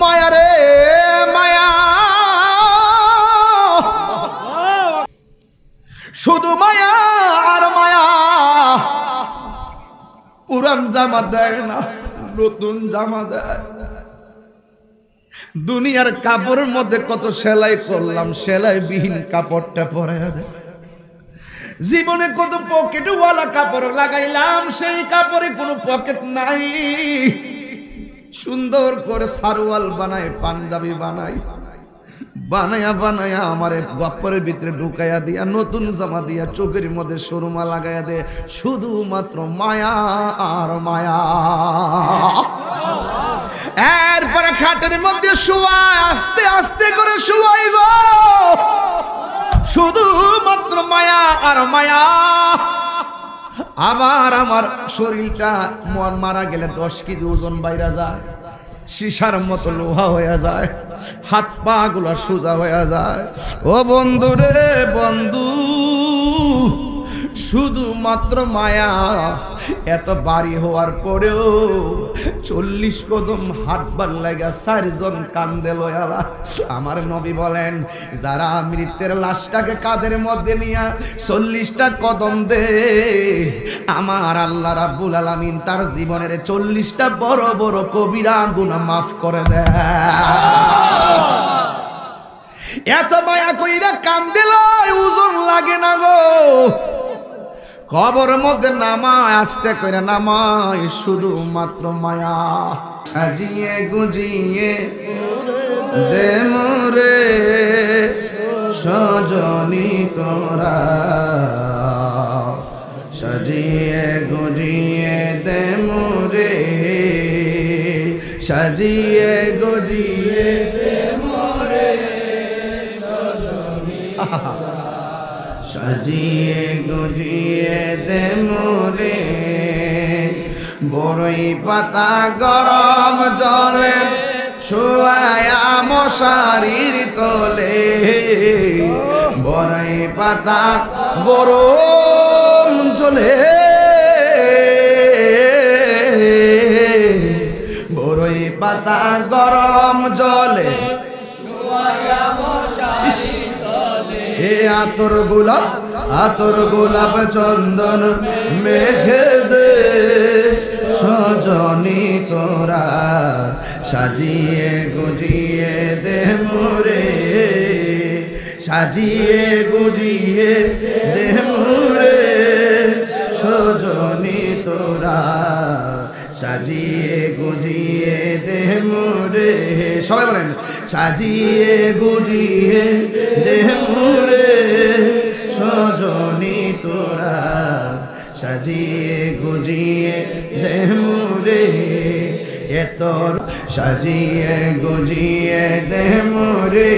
মায়া রে মায়া, শুধু মায়া আর মায়া। পুরান জামা দেয় না, নতুন জামা দেয়। দুনিয়ার কাপড়ের মধ্যে কত সেলাই করলাম, সেলাই বিহীন কাপড়টা পরে দেয়। জীবনে কত পকেটওয়ালা কাপড় লাগাইলাম, সেই কাপড়ে কোনো পকেট নাই। সুন্দর করে সারওয়াল বানায়, পাঞ্জাবি বানাই, বানায়া বানায়া আমারে গপ্পরের ভিতরে ঢুকাইয়া দিয়া নতুন জামা দিয়া চোখের মধ্যে সুরমা লাগাইয়া দে। শুধুমাত্র মায়া আর মায়া। এরপরে খাটের মধ্যে শুয়ায়, আস্তে আস্তে করে শুয়াই গো, শুধুমাত্র মায়া আর মায়া। আবার আমার শরীরটা মারা গেলে 10 কেজি ওজন বাইরা যায়, শিশার মতো লোহা হয়ে যায়, হাত পা গুলা সোজা হয়ে যায়। ও বন্ধু রে বন্ধু, শুধুমাত্র মায়া। এত বাড়ি হওয়ার পরেও 40 কদম হাঁটবার লাগা 4 জন কান্দে লয়ালা। আমার নবী বলেন, যারা মৃত্যুর লাশটাকে কাঁধের মধ্যে নিয়ে 40টা কদম দে, আমার আল্লাহ রাব্বুল আলামিন তার জীবনের 40টা বড় বড় কবিরা গুনাহ মাফ করে দেয়। এত মায়া কইরা কান্দে লয়, ওজন লাগে না গো। কবর মধ্যে নামায়, আস্তে করে নামায়, শুধুমাত্র মায়া। সাজিয়ে গুজিয়ে দে মোরে সজনী তোরা, সাজিয়ে গুজিয়ে দে মোরে, সাজিয়ে গুজিয়ে দে মোরে সজনী, সাজিয়ে গুজিয়ে দে মোরে। বড়ই পাতা গরম জলে শুয়ায়া মশারির তলে, বড়ই পাতা গরম জলে, বড়ই পাতা গরম জলে শুয়ায়া মশারির তলে। হে আতর গোলাপ, আতর গোলাপ চন্দন মেঘে দে সজনী তোরা, সাজিয়ে গুজিয়ে দে মোরে, সাজিয়ে গুজিয়ে দে মোরে সজনী তোরা, সাজিয়ে গুজিয়ে দে মোরে। সবাই বলেন, সাজিয়ে গুজিয়ে দে মোরে সজনী তোরা, সাজিয়ে গুজিয়ে দে মোরে। এতর সাজিয়ে গুজিয়ে দে মোরে।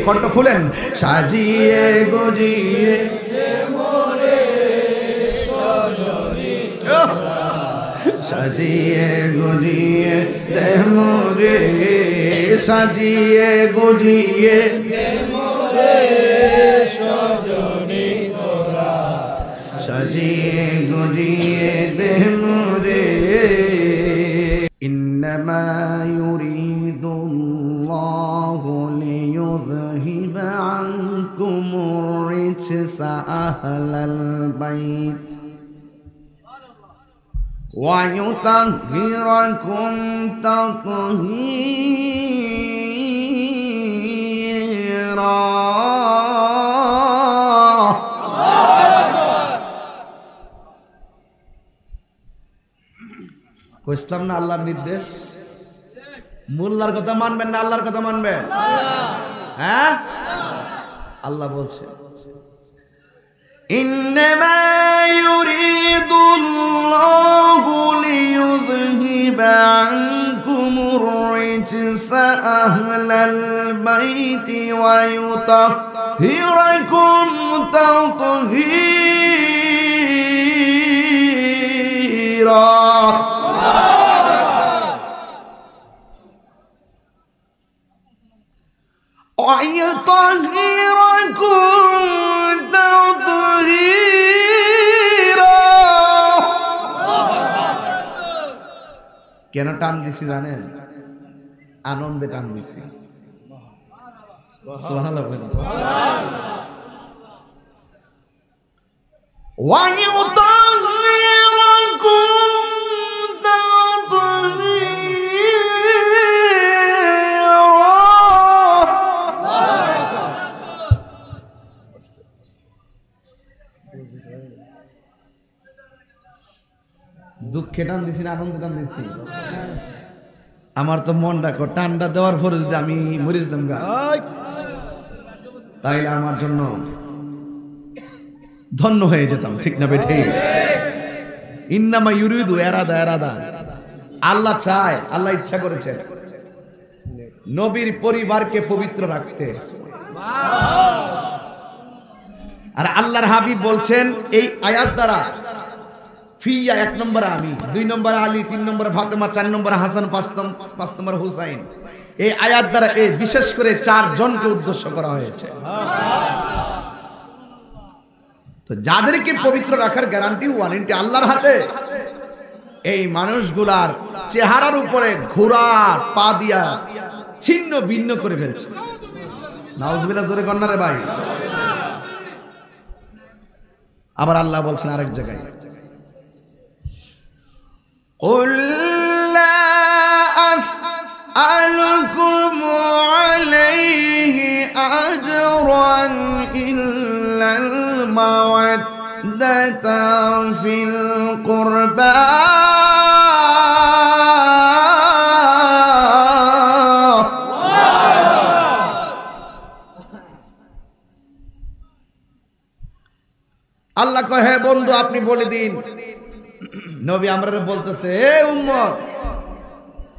কণ্ঠ খুলেন, সাজিয়ে গুজিয়ে দে মোরে সজনী তোরা, সাজিয়ে গুজিয়ে দে মোরে, সাজিয়ে গুজিয়ে দে মোরে সজনী তোরা, সাজিয়ে গুজিয়ে দে মোরে। ইন্নামা ইউরিদুল্লাহু লিইয়ুযহিবা আনকুমুর রিজসা আহলাল বাইত ওয়া ইউতাহহিরাকুম তাতহীরা। ইসলাম না আল্লাহর নির্দেশ? মোল্লার কথা মানবেন না আল্লাহর কথা মানবেন? হ্যাঁ, আল্লাহ বলছে, ইন্নামা ইউরিদুল্লাহু লিইয়ুযহিবা আনকুমুর রিজসা আহলাল বাইতি ওয়া ইউতাহহিরাকুম তাতহীরা। কেন টান দিছি জানেন? আনন্দে টান দিছি। সুবহানাল্লাহ বলেন। দুঃখে টান দিছি না আনন্দে টান দিছি? আমার তো মন রাখো, টানটা দেওয়ার পরে যদি আমি মরে যেতাম গা, তাইলে আমার জন্য ধন্য হয়ে যেতাম, ঠিক না বেঠে? ইন্নামা ইউরিদু এরাদা এরাদা, আল্লাহ চায়, আল্লাহ ইচ্ছা করেছে নবীর পরিবারকে পবিত্র রাখতে। আর আল্লাহর হাবিব বলছেন এই আয়াত দ্বারা, ফিয়া 1 নম্বরে আমি, 2 নম্বরে আলী, 3 নম্বরে ফাতেমা, 4 নম্বরে হাসান, 5 নম্বরে হুসাইন। এই আয়াত দ্বারা এই বিশেষ করে 4 জনকে উদ্দেশ্য করা হয়েছে। তো যাদেরকে পবিত্র রাখার গ্যারান্টি ওয়ারেন্টি আল্লাহর হাতে। এই মানুষগুলার চেহারার উপরে ঘোড়ার পা দিয়া ছিন্ন ভিন্ন করে ফেলছে। নাউজুবিল্লাহ, জোরে কন্যা রে ভাই। আবার আল্লাহ বলছেন আরেক জায়গায়, قُلْ لَا أَسْأَلُكُمْ عَلَيْهِ أَجْرًا إِلَّا الْمَوَدَّةَ فِي الْقُرْبَى আল্লাহ কয়, হে বন্ধু আপনি বলে দিন। নবী আমরা বলতেছে, হে উম্মত,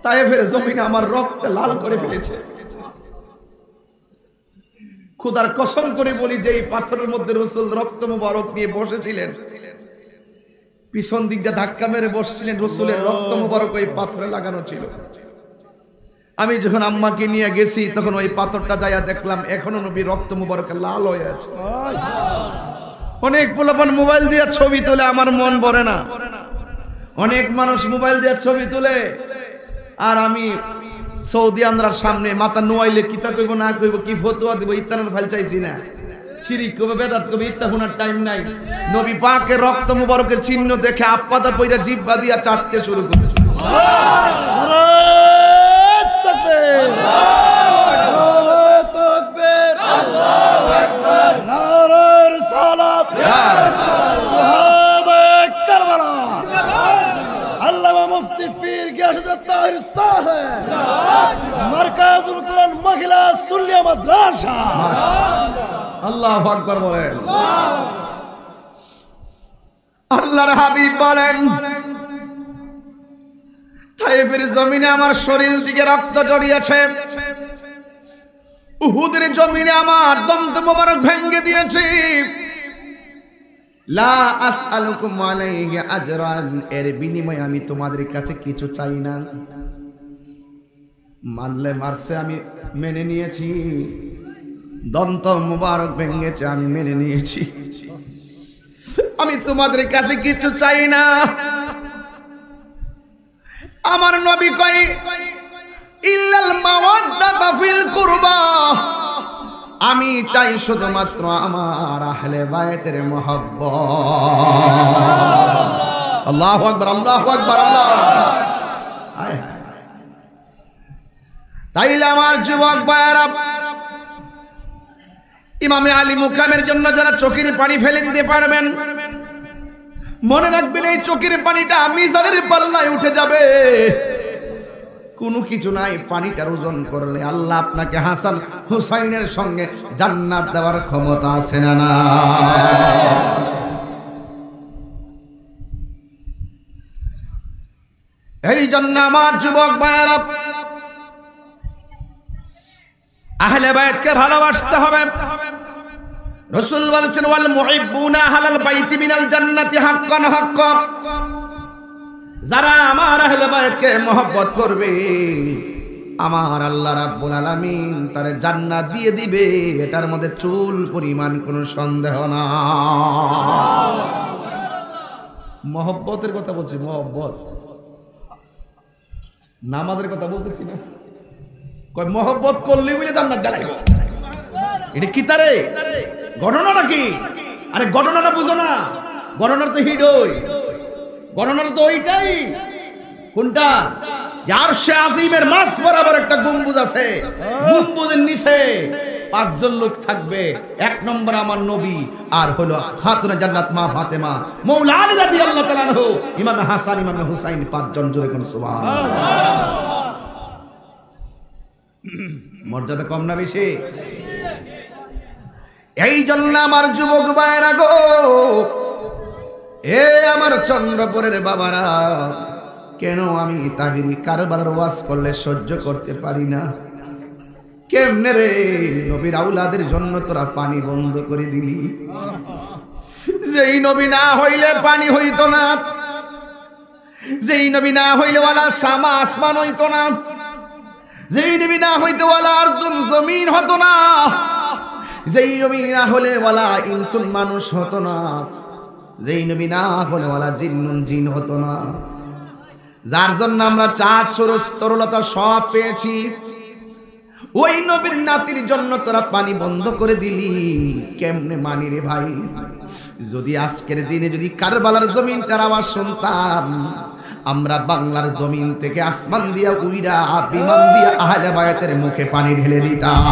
তায়েফের জমিনে আমার রক্ত লাল করে ফেলেছে। খোদার কসম করে বলি যে এই পাথরের মধ্যে রাসূল রক্ত মুবারক নিয়ে বসেছিলেন, পিছন দিক দিয়ে ধাক্কা মেরে বসছিলেন, রাসূলের রক্ত মুবারক ওই পাথরে লাগানো ছিল। আমি যখন আম্মাকে নিয়ে গেছি তখন ওই পাথরটা যাইয়া দেখলাম এখনো নবী রক্ত মুবারক লাল হয়ে আছে। অনেক পোলাপান মোবাইল দিয়ে ছবি তোলে, আমার মন ভরে না। অনেক মানুষ মোবাইল দিয়ে ছবি তুলে, আর আমি সৌদি আন্দ্রার সামনে মাথা নোয়াইলে কিতা কইব না কইব, কি ফতোয়া দিব, ইত্তানের ফাইল চাইছি না। শিরিক কবে, বেদাত কবে, ইত্তা শোনার টাইম নাই। নবী পাকের রক্ত মুবারকের চিহ্ন দেখে আপ্পাদা পইরা জিহ্বা দিয়া চাটতে শুরু করেছে। আল্লাহু আকবার বলেন। আল্লাহর হাবিব বলেন, তায়েফের জমিনে আমার শরীর থেকে রক্ত জড়িয়েছে, উহুদের জমিনে আমার দন্ত মোবারক ভেঙে দিয়েছি। লা আসআলুকুম আলাইহি আজরান, এর বিনিময়ে আমি তোমাদের কাছে কিছু চাই না। মানলে মারছে, আমি মেনে নিয়েছি। দন্ত মুবারক ভেঙেছে, আমি মেনে নিয়েছি। আমি তোমাদের কাছে কিছু চাই না। আমার নবী কয়, ইল্লাল মাওয়াদ্দাতা ফিল কুরবা, আমি চাই শুধুমাত্র আমার আহলে বায়তের মহব্বত। আল্লাহু আকবার, আল্লাহু আকবার, আল্লাহ। তাইলে আমার যুবক ভাইরা, ইমামে আলী মুকামের জন্য যারা চোখের পানি ফেলে দিতে পারবেন, মনে রাখবেন এই চোখের পানিটা মিজানের পাল্লায় উঠে যাবে। কোনো কিছু নাই, পানিটার ওজন করলে আল্লাহ আপনাকে হাসান হুসাইনের সঙ্গে জান্নাত দেওয়ার ক্ষমতা আছে না? না। এই জন্য আমার যুবক ভাইরা, আহলে বাইতকে ভালোবাসতে হবে। রাসূল বলেছেন, ওয়াল মুহিব্বুনা আহলাল বাইতি মিনাল জান্নাতি হাক্কান হাক্কা, যারা আমার আহলে বাইতকে মহব্বত করবে আমার আল্লাহ রাব্বুল আলামিন তার জান্নাত দিয়ে দিবে, এটার মধ্যে চুল পরিমাণ কোনো সন্দেহ না। মহব্বতের কথা বলছি, মহব্বত, নামাজের কথা বলতেছি না। কয় মহব্বত করলে বলে জান্নাত দেখাইব। এটা কি তারে ঘটনা নাকি? আরে ঘটনাটা বুঝো না, ঘটনার তো হিডই, ঘটনার তো ওইটাই। কোনটা? আরশে আজিমের মাঝ বরাবর একটা গম্বুজ আছে, গম্বুজের নিচে 5 জন লোক থাকবে। 1 নম্বর আমার নবী, আর হলো খাতুনে জান্নাত মা ফাতেমা, মাওলা আলী রাদিয়াল্লাহু তাআলা আনহু, ইমাম হাসান, ইমাম হুসাইন, 5 জন। জোরে কোন সুবহানাল্লাহ। মর্যাদা কম না বেশি? এই জন্য আমার যুবক ভাইরা গো, এ আমার চন্দ্রপুরের বাবারা, কেন আমি তাহিরি কারবালার ওয়াজ করলে সহ্য করতে পারি না? কেমনে রে নবীর আউলাদের জন্য তোরা পানি বন্ধ করে দিলি? যেই নবী না হইলে পানি হইতো না, যেই নবী না হইলে ওয়ালা সামা আসমান হইতো না, যেই নবী না হইতে ওয়ালা আরদুন জমিন হতো না, যেই নবী না হলে ওয়ালা ইনসুন মানুষ হতো না, যেই নবী না হলে ওয়ালা জিন্নুন জিন হতো না, যার জন্য আমরা চাঁদ সূরজ তরলতা সব পেয়েছি, ওই নবীর নাতির জন্য তোরা পানি বন্ধ করে দিলি। কেমনে মানি রে ভাই? যদি আজকের দিনে যদি কারবালার জমিনটার আওয়াজ শুনতাম, আমরা বাংলার জমিন থেকে আসমান দিয়া উইরা বিমান দিয়া আহলে বায়াতের মুখে পানি ঢেলে দিতাম।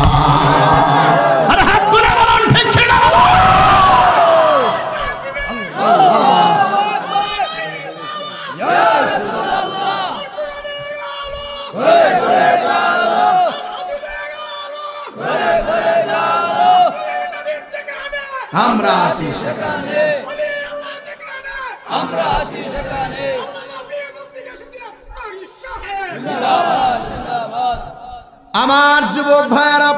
আরে হাত তুলে বলুন ঠিক কি না? আমরা আছি সেখানে, আমরা আছি সেখানে। আমার যুবক ভাইরা,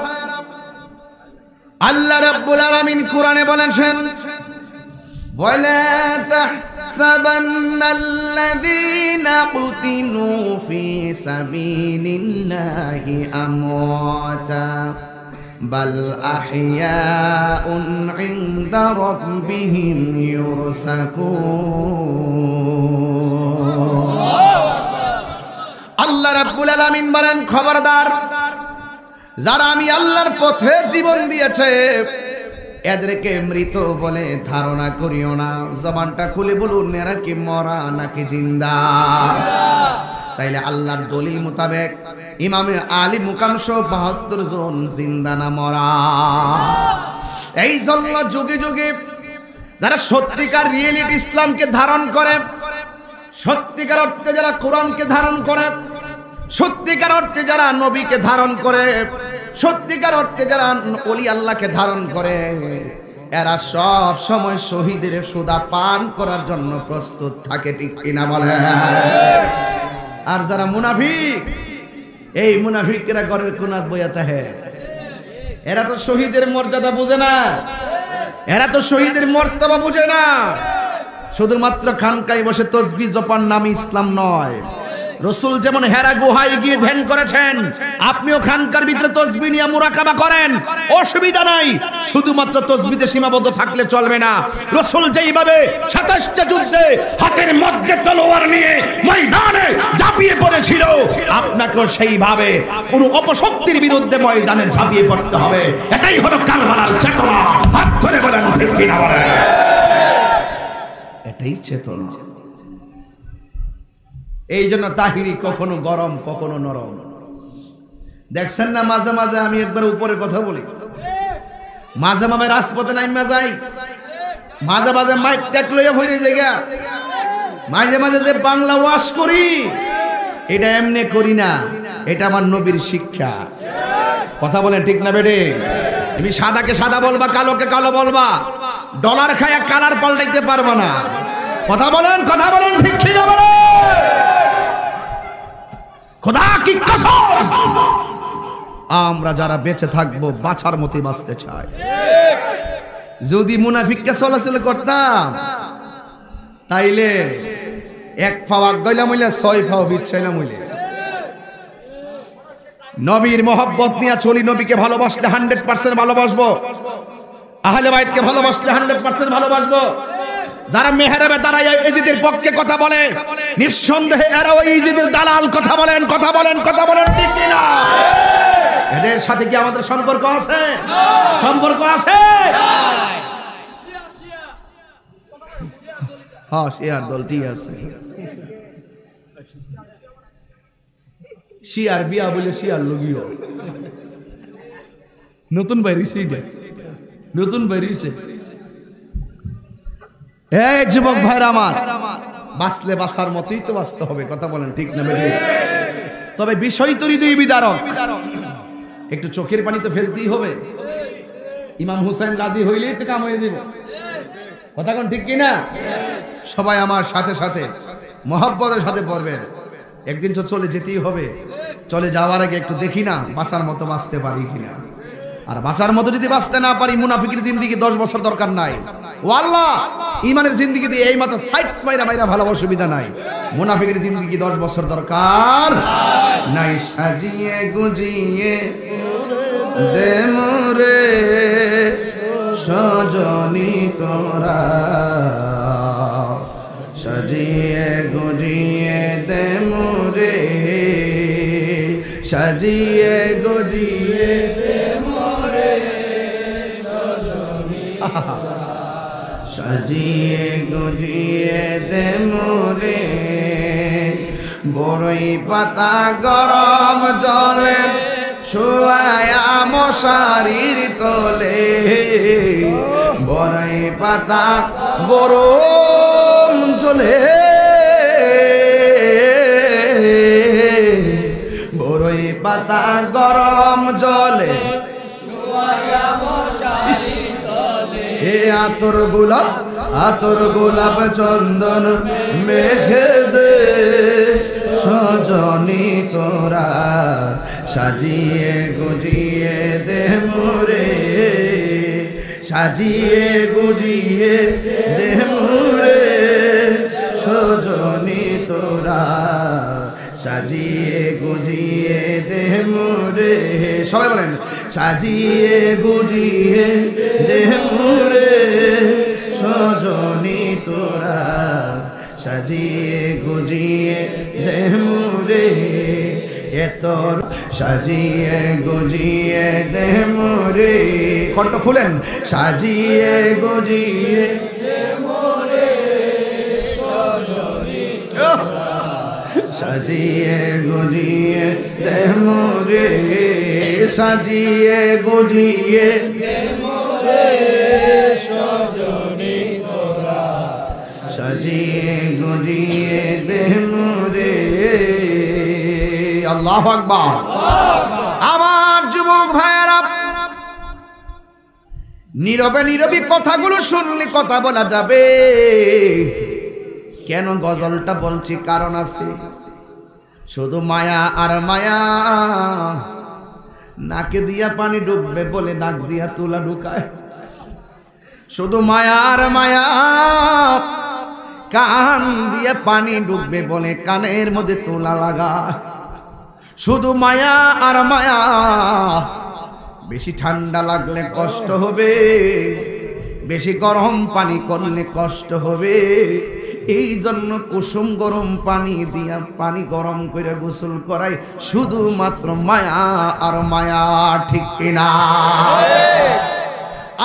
আল্লাহ রাব্বুল আলামিন কোরআনে বলেছেন, ওয়ালা তাহসাবান্নাল্লাযীনা কুতিলু ফী সাবিলিল্লাহি আমওয়াতা বাল আহইয়াউন ইনদা রাব্বিহিম ইউরসাকুন। আল্লাহ রাব্বুল আলামিন বলেন, খবরদার, যারা আমি আল্লাহর পথে জীবন দিয়েছে এদেরকে মৃত বলে ধারণা করিও না। জবানটা খুলে বলুন, এরা কি মরা নাকি জিন্দা? তাইলে আল্লাহর দলিল মোতাবেক ইমামে আলী মুকাম সহ 72 জন জিন্দা না মরা। এই জন্য যুগে যুগে যারা সত্যিকার রিয়েলিটি ইসলামকে ধারণ করে, সত্যিকার অর্থে যারা কোরআনকে ধারণ করে, সত্যিকার অর্থে যারা নবীকে ধারণ করে, সত্যিকার অর্থে যারা ওলি আল্লাহকে ধারণ করে, এরা সব সময় শহীদের সুদা পান করার জন্য প্রস্তুত থাকে। ঠিক কিনা বলে? আর যারা মুনাফিক, এই মুনাফিকরা ঘরের কোনাত বইয়া থাকে, এরা তো শহীদের মর্যাদা বুঝে না, এরা তো শহীদের মর্তবা বুঝে না। শুধুমাত্র খানকায় বসে তসবিহ জপার নাম ইসলাম নয়। রাসূল যেমন হেরা গুহায় গিয়ে ধ্যান করেছেন, আপনিও খানকার ভিতরে তসবিহ নিয়ে মুরাকাবা করেন, অসুবিধা নাই। শুধুমাত্র তসবিতে সীমাবদ্ধ থাকলে চলবে না। রাসূল যেইভাবে 27টা যুদ্ধে হাতের মধ্যে তলোয়ার নিয়ে ময়দানে ঝাঁপিয়ে পড়েছিল, আপনাকেও সেইভাবে কোনো অপশক্তির বিরুদ্ধে ময়দানে ঝাঁপিয়ে পড়তে হবে। এটাই হলো কারবালার চেতনা। হাত ধরে বলেন ঠিক কিনা বলেন? এটাই চেতনা। এই জন্য তাহিরি কখনো গরম কখনো নরম। দেখছেন না, মাঝে মাঝে আমি একবার উপরে কথা বলি, মাঝে মাঝে রাজপথে নাইমা যাই, মাঝে মাঝে মাইক ট্যাক লইয়া ফিরে জায়গা, মাঝে মাঝে যে বাংলা ওয়াজ করি, এটা এমনি করি না, এটা আমার নবীর শিক্ষা। কথা বলেন ঠিক না বেডে? তুমি সাদাকে সাদা বলবা, কালোকে কালো বলবা, ডলার খায়া কালার পাল্টাইতে পারবা না। কথা বলেন, কথা বলেন ঠিক কি না বলেন? খোদা কি কসম, আমরা যারা বেঁচে থাকবো বাছার মতো বাঁচতে চাই। যদি মুনাফিককে চলাচল করতাম, তাইলে 1 পাও আগাইলাম হইলে 6 পাও বিছাইলাম হইলে। নবীর মহব্বত নিয়ে চলি, নবীকে ভালোবাসলে 100% ভালোবাসবো, আহলে বাইতকে ভালোবাসলে 100% ভালোবাসবো। যারা মেহরাবে দাঁড়ায় ইজিদের পক্ষে কথা বলে, নিঃসন্দেহে এরাও ইজিদের দালাল। কথা বলেন, কথা বলেন, কথা বলেন ঠিক কিনা? এদের সাথে কি আমাদের সম্পর্ক আছে? সম্পর্ক আছে? হ্যাঁ, শিয়ার দলটি আছে। শিয়ার বিয়া বলে শিয়ার লগিও নতুন বাইরিছে, নতুন বাইরিছে। এই যুবক ভাইরা আমার, বাঁচলে বাঁচার মতোই তো বাঁচতে হবে, কথা বলেন ঠিক না বেঠি? তবে বিষয় তো হৃদয় বিদারক, একটু চোখের পানি তো ফেলতেই হবে। ইমাম হুসাইন রাজি হইলেই তো কাম হয়ে যাবে, কথা কোন ঠিক কিনা? সবাই আমার সাথে সাথে মহব্বতের সাথে পড়বেন। একদিন তো চলে যেতেই হবে, চলে যাওয়ার আগে একটু দেখি না বাঁচার মতো বাঁচতে পারি কিনা। আর বাঁচার মতো যদি বাঁচতে না পারি, মুনাফিকের জিন্দেগি 10 বছর দরকার নাই। ও আল্লাহ, ইমানের জিন্দেগি দিয়ে এই মতো সাইড মাইরা মাইরা ভালো, অসুবিধা নাই। মুনাফিকের জিন্দেগি 10 বছর দরকার নাই। সাজিয়ে গুজিয়ে দে মোরে সজনী তোরা, সাজিয়ে গুজিয়ে দে মোরে, সাজিয়ে গুজিয়ে দে মোরে সজনী, সাজিয়ে গুজিয়ে দে মোরে। বড়ই পাতা গরম জলে শোয়া মশারির তলে, বড়ই পাতা গরম জলে, বড়ই পাতা গরম জলে হে আতর গোলাপ, আতর গোলাপ চন্দন মেঘে দে সজনী তোরা, সাজিয়ে গুজিয়ে দে মোরে, সাজিয়ে গুজিয়ে দে মোরে সজনী তোরা, সাজিয়ে গুজিয়ে দে মোরে। সবাই বলেন, সাজিয়ে গুজিয়ে দে মোরে সজনী তোরা, সাজিয়ে গুজিয়ে দে মোরে। এতর সাজিয়ে গুজিয়ে দে মোরে, কণ্ঠ খুলেন, সাজিয়ে গুজিয়ে দে মোরে সজনী তোরা, সাজিয়ে গুজিয়ে দে মোরে, সাজিয়ে গুজিয়ে দে মোরে সজনী তোরা, সাজিয়ে গুজিয়ে দে মোরে। আল্লাহু আকবার। আমার যুবক ভাইয়েরা, নীরবে নীরবে কথাগুলো শুনলে কথা বলা যাবে। কেন গজলটা বলছি? কারণ আছে। শুধু মায়া আর মায়া, নাকে দিয়া পানি ডুববে বলে নাক দিয়া তুলা ঢুকায়। শুধু মায়া আর মায়া, কান দিয়ে পানি ডুববে বলে কানের মধ্যে তুলা লাগায়। শুধু মায়া আর মায়া, বেশি ঠান্ডা লাগলে কষ্ট হবে, বেশি গরম পানি করলে কষ্ট হবে। এই জন্য কুসুম গরম পানি দিয়া পানি গরম করে গোসল করাই, শুধুমাত্র মায়া আর মায়া, ঠিক কিনা?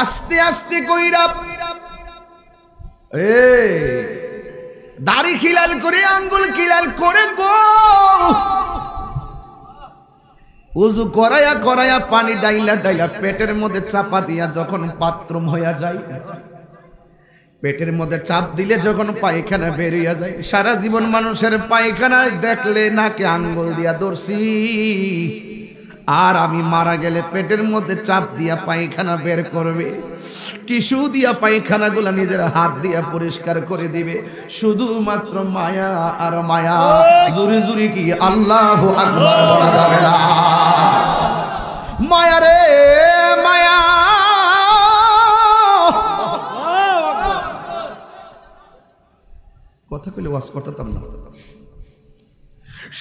আস্তে আস্তে কইরা দাড়ি খিলাল করে, আঙ্গুল খিলাল করে গো, উজু করায়া করায়া পানি ডাইলা ডাইলা পেটের মধ্যে চাপা দিয়া যখন বাথরুম হইয়া যায়, পেটের মধ্যে চাপ দিলে যখন পায়খানা বেরিয়ে যায়। সারা জীবন মানুষের পায়খানা দেখলে নাকে আঙ্গুল দিয়া ধরছি, আর আমি মারা গেলে পেটের মধ্যে চাপ দিয়া পায়খানা বের করবে, টিস্যু দিয়া পায়খানা গুলা নিজের হাত দিয়া পরিষ্কার করে দিবে। শুধুমাত্র মায়া আর মায়া। জোরে জোরে কি আল্লাহু আকবার বলা যাবে না? মায়া রে মায়া, কথা কইলে ওয়াজ করতাম না।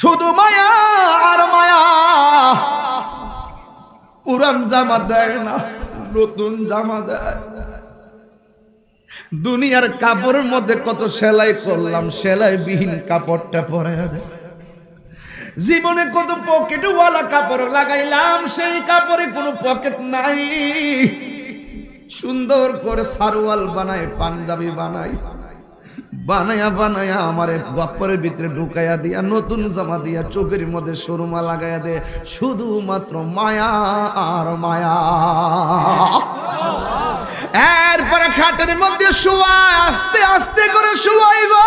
শুধু মায়া আর মায়া, পুরান জামা দেয় না, নতুন জামা দেয়। দুনিয়ার কাপড়ের মধ্যে কত সেলাই করলাম, সেলাই বিহীন কাপড়টা পরাইয়া দেয়। জীবনে কত পকেটওয়ালা কাপড় লাগাইলাম, সেই কাপড়ে কোনো পকেট নাই। সুন্দর করে সারওয়াল বানায়, পাঞ্জাবি বানাই, বানায়া বানায়া আমারে গপ্পরের ভিতরে ঢুকাইয়া দিয়া, নতুন জামা দিয়া, চোখের মধ্যে সুরমা লাগাইয়া দে, শুধুমাত্র মায়া আর মায়া। এরপরে খাটের মধ্যে শুয়ায়, আস্তে আস্তে করে শুয়াই গো,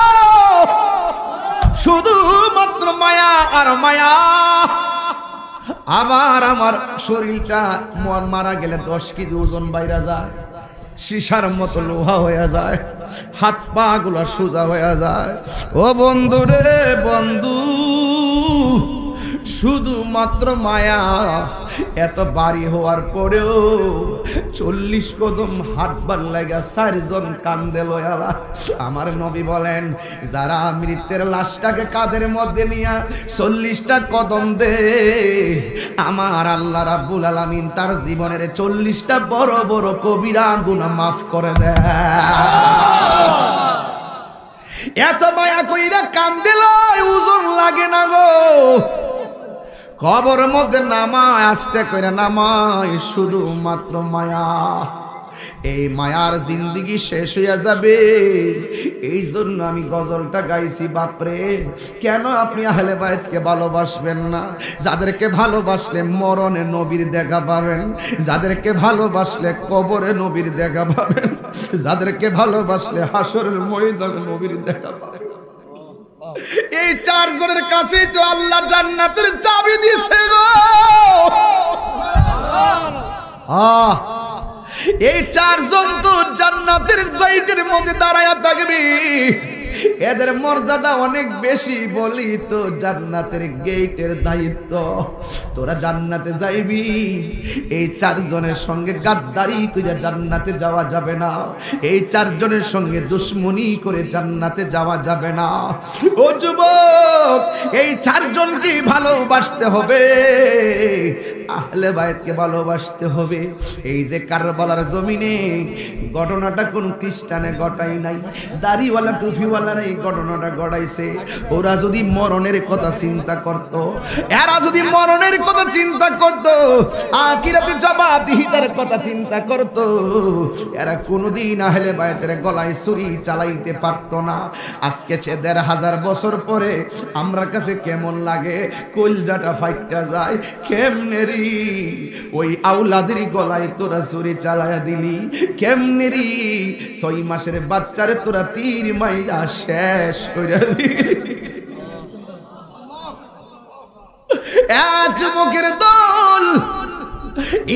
শুধুমাত্র মায়া আর মায়া। আবার আমার শরীরটা মারা গেলে 10 কেজি ওজন বাইরা যায়, শিশার মতো লোহা হয়ে যায়, হাত পা গুলা সোজা হয়ে যায়। ও বন্ধু রে বন্ধু, শুধুমাত্র মায়া। এত বাড়ি হওয়ার পরেও 40 কদম হাঁটবার লাগা 4 জন কান্দে লয়ালা। আমার নবী বলেন, যারা মৃতের লাশটাকে কাঁধের মধ্যে নিয়ে 40টা কদম দে, আমার আল্লাহ রাব্বুল আলামিন তার জীবনের 40টা বড় বড় কবিরা গুনাহ মাফ করে দেয়। এত মায়া কইরা কান্দে লয়, ওজন লাগে না গো। কবর মধ্যে নামায়, আস্তে করে নামায়, শুধুমাত্র মায়া। এই মায়ার জিন্দেগি শেষ হইয়া যাবে। এই জন্য আমি গজলটা গাইছি। বাপরে, কেন আপনি আহলে বায়তকে ভালোবাসবেন না? যাদেরকে ভালোবাসলে মরণে নবীর দেখা পাবেন, যাদেরকে ভালোবাসলে কবরে নবীর দেখা পাবেন, যাদেরকে ভালোবাসলে হাসরের ময়দানে নবীর দেখা পাবেন। এই 4 জনের কাছেই তো আল্লাহ জান্নাতের চাবি দিয়েছে গো। এই 4 জন তো জান্নাতের গেটের মধ্যে দাঁড়ায়া থাকবে। এদের মর্যাদা অনেক বেশি, বলি তো জান্নাতের গেটের দায়িত্ব। তোরা জান্নাতে যাইবি, এই 4 জনের সঙ্গে গাদ্দারি করে জান্নাতে যাওয়া যাবে না। এই 4 জনের সঙ্গে দুশ্মনী করে জান্নাতে যাওয়া যাবে না। ও যুবক, এই 4 জনকে ভালোবাসতে হবে, আহলে বায়তকে ভালোবাসতে হবে। এই যে কারবালার জমিনে ঘটনাটা কোন খ্রিস্টানে ঘটাই নাই, দাড়িওয়ালা টুপিওয়ালারা এই ঘটনাটা ঘটাইছে। ওরা যদি মরণের কথা চিন্তা করত, এরা যদি মরণের কথা চিন্তা করত, আখিরাতে জবাবদিহিতার কথা চিন্তা করত, এরা কোনোদিন আহলে বায়তের গলায় ছুরি চালাইতে পারত না। আজকে 1500 বছর পরে আমরা কাছে কেমন লাগে, কলজাটা ফাইটা যায়। কেমনে রে ওই আউলাদের গলায় তোরা ছুরি চালায়া দিলি? কেমনে রে 6 মাসের বাচ্চারে তোরা তীর মাইরা শেষ করে দিলি? যুবকের দল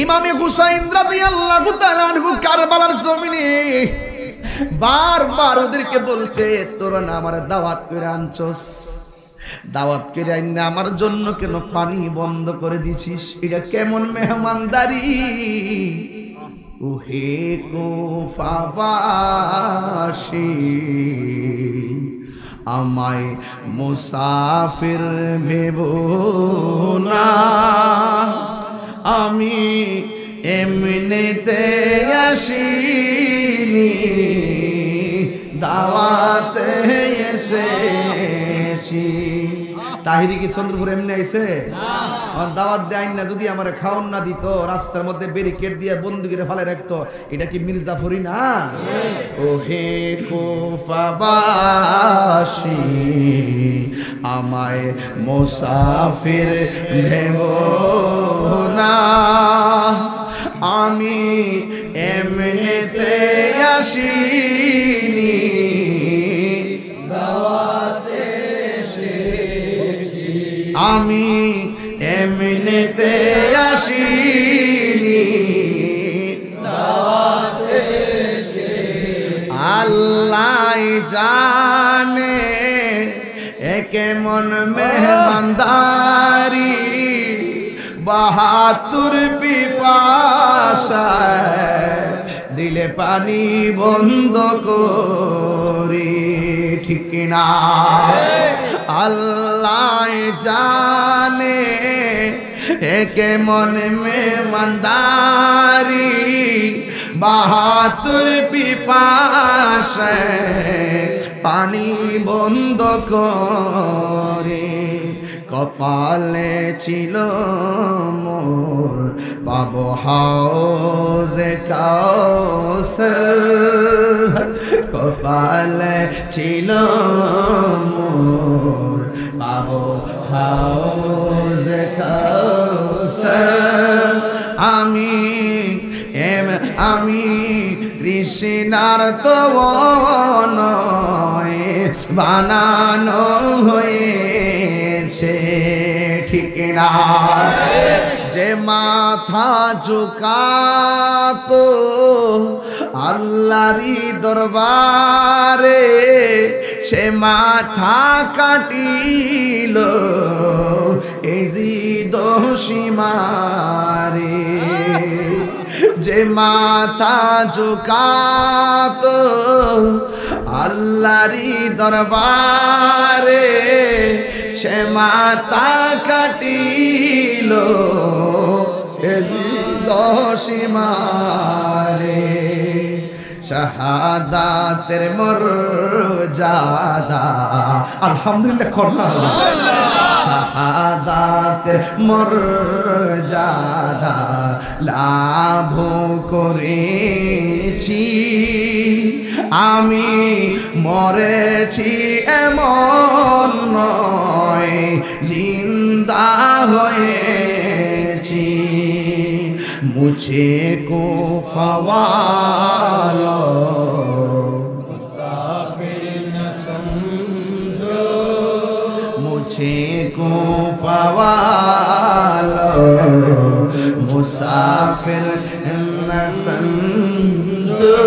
ইমামে হুসাইন রাদিয়াল্লাহু তাআলা আনহু কারবালার জমিনে বারবার ওদেরকে বলছে, তোরা না আমার দাওয়াত করে আনছস, দাওয়াত করে আইনা আমার জন্য কেন পানি বন্ধ করে দিছিস? এটা কেমন মেহমানদারি? ওহে কুফাবাসী, আমায় মুসাফির ভেবো না, আমি এমনিতে আসিনি, দাওয়াতে এসেছি। তাহিরি কি চন্দ্রপুর এমনি আইছে? দাওয়াত দেয় না, যদি আমার খাওয়ান না দিত, রাস্তার মধ্যে ব্যারিকেড দিয়ে বন্দুকের ফালে রাখতো, এটা কি মির্জাফরি না? ও হে কুফাবাসী, আমায় মুসাফির ভেবো না, আমি এমনিতে আসিনি, দাওয়াতে এসেছি, আমি এমনিতে আসিনি, দাওয়াতে এসেছি। আল্লাহ জানে এ কেমন মেহমানদারি, 72 পিপাসায় দিলে পানি বন্ধ করি, ঠিক না? আল্লাহ জানে এ কেমন মেহমানদারি, 72 পিপাসায় পানি বন্ধ করে, কপালে ছিল মোর পাবো হাউজে কাউসার কপালে ছিল মোর পাবো হাউজে কাউসার আমি তৃষ্ণার তো নয় বানানো হয়েছে ঠিক না যে মাথা ঝুকাতো আল্লাহরই দরবারে সে মাথা কাটিল এই দোষী মারে যে মাথা ঝুকাতো আল্লাহরই দরবারে সে মাথা কাটিল দোষী মারে শাহাদাতের মর্যাদা আলহামদুলিল্লাহ করনা শাহাদাতের মর্যাদা লাভ করেছি আমি মরেছি এমন নয় জিন্দা হয়েছি মুঝে কো ফওয়ালো মুসাফির ন সমঝো মুঝে কো ফওয়ালো মুসাফির ন সমঝো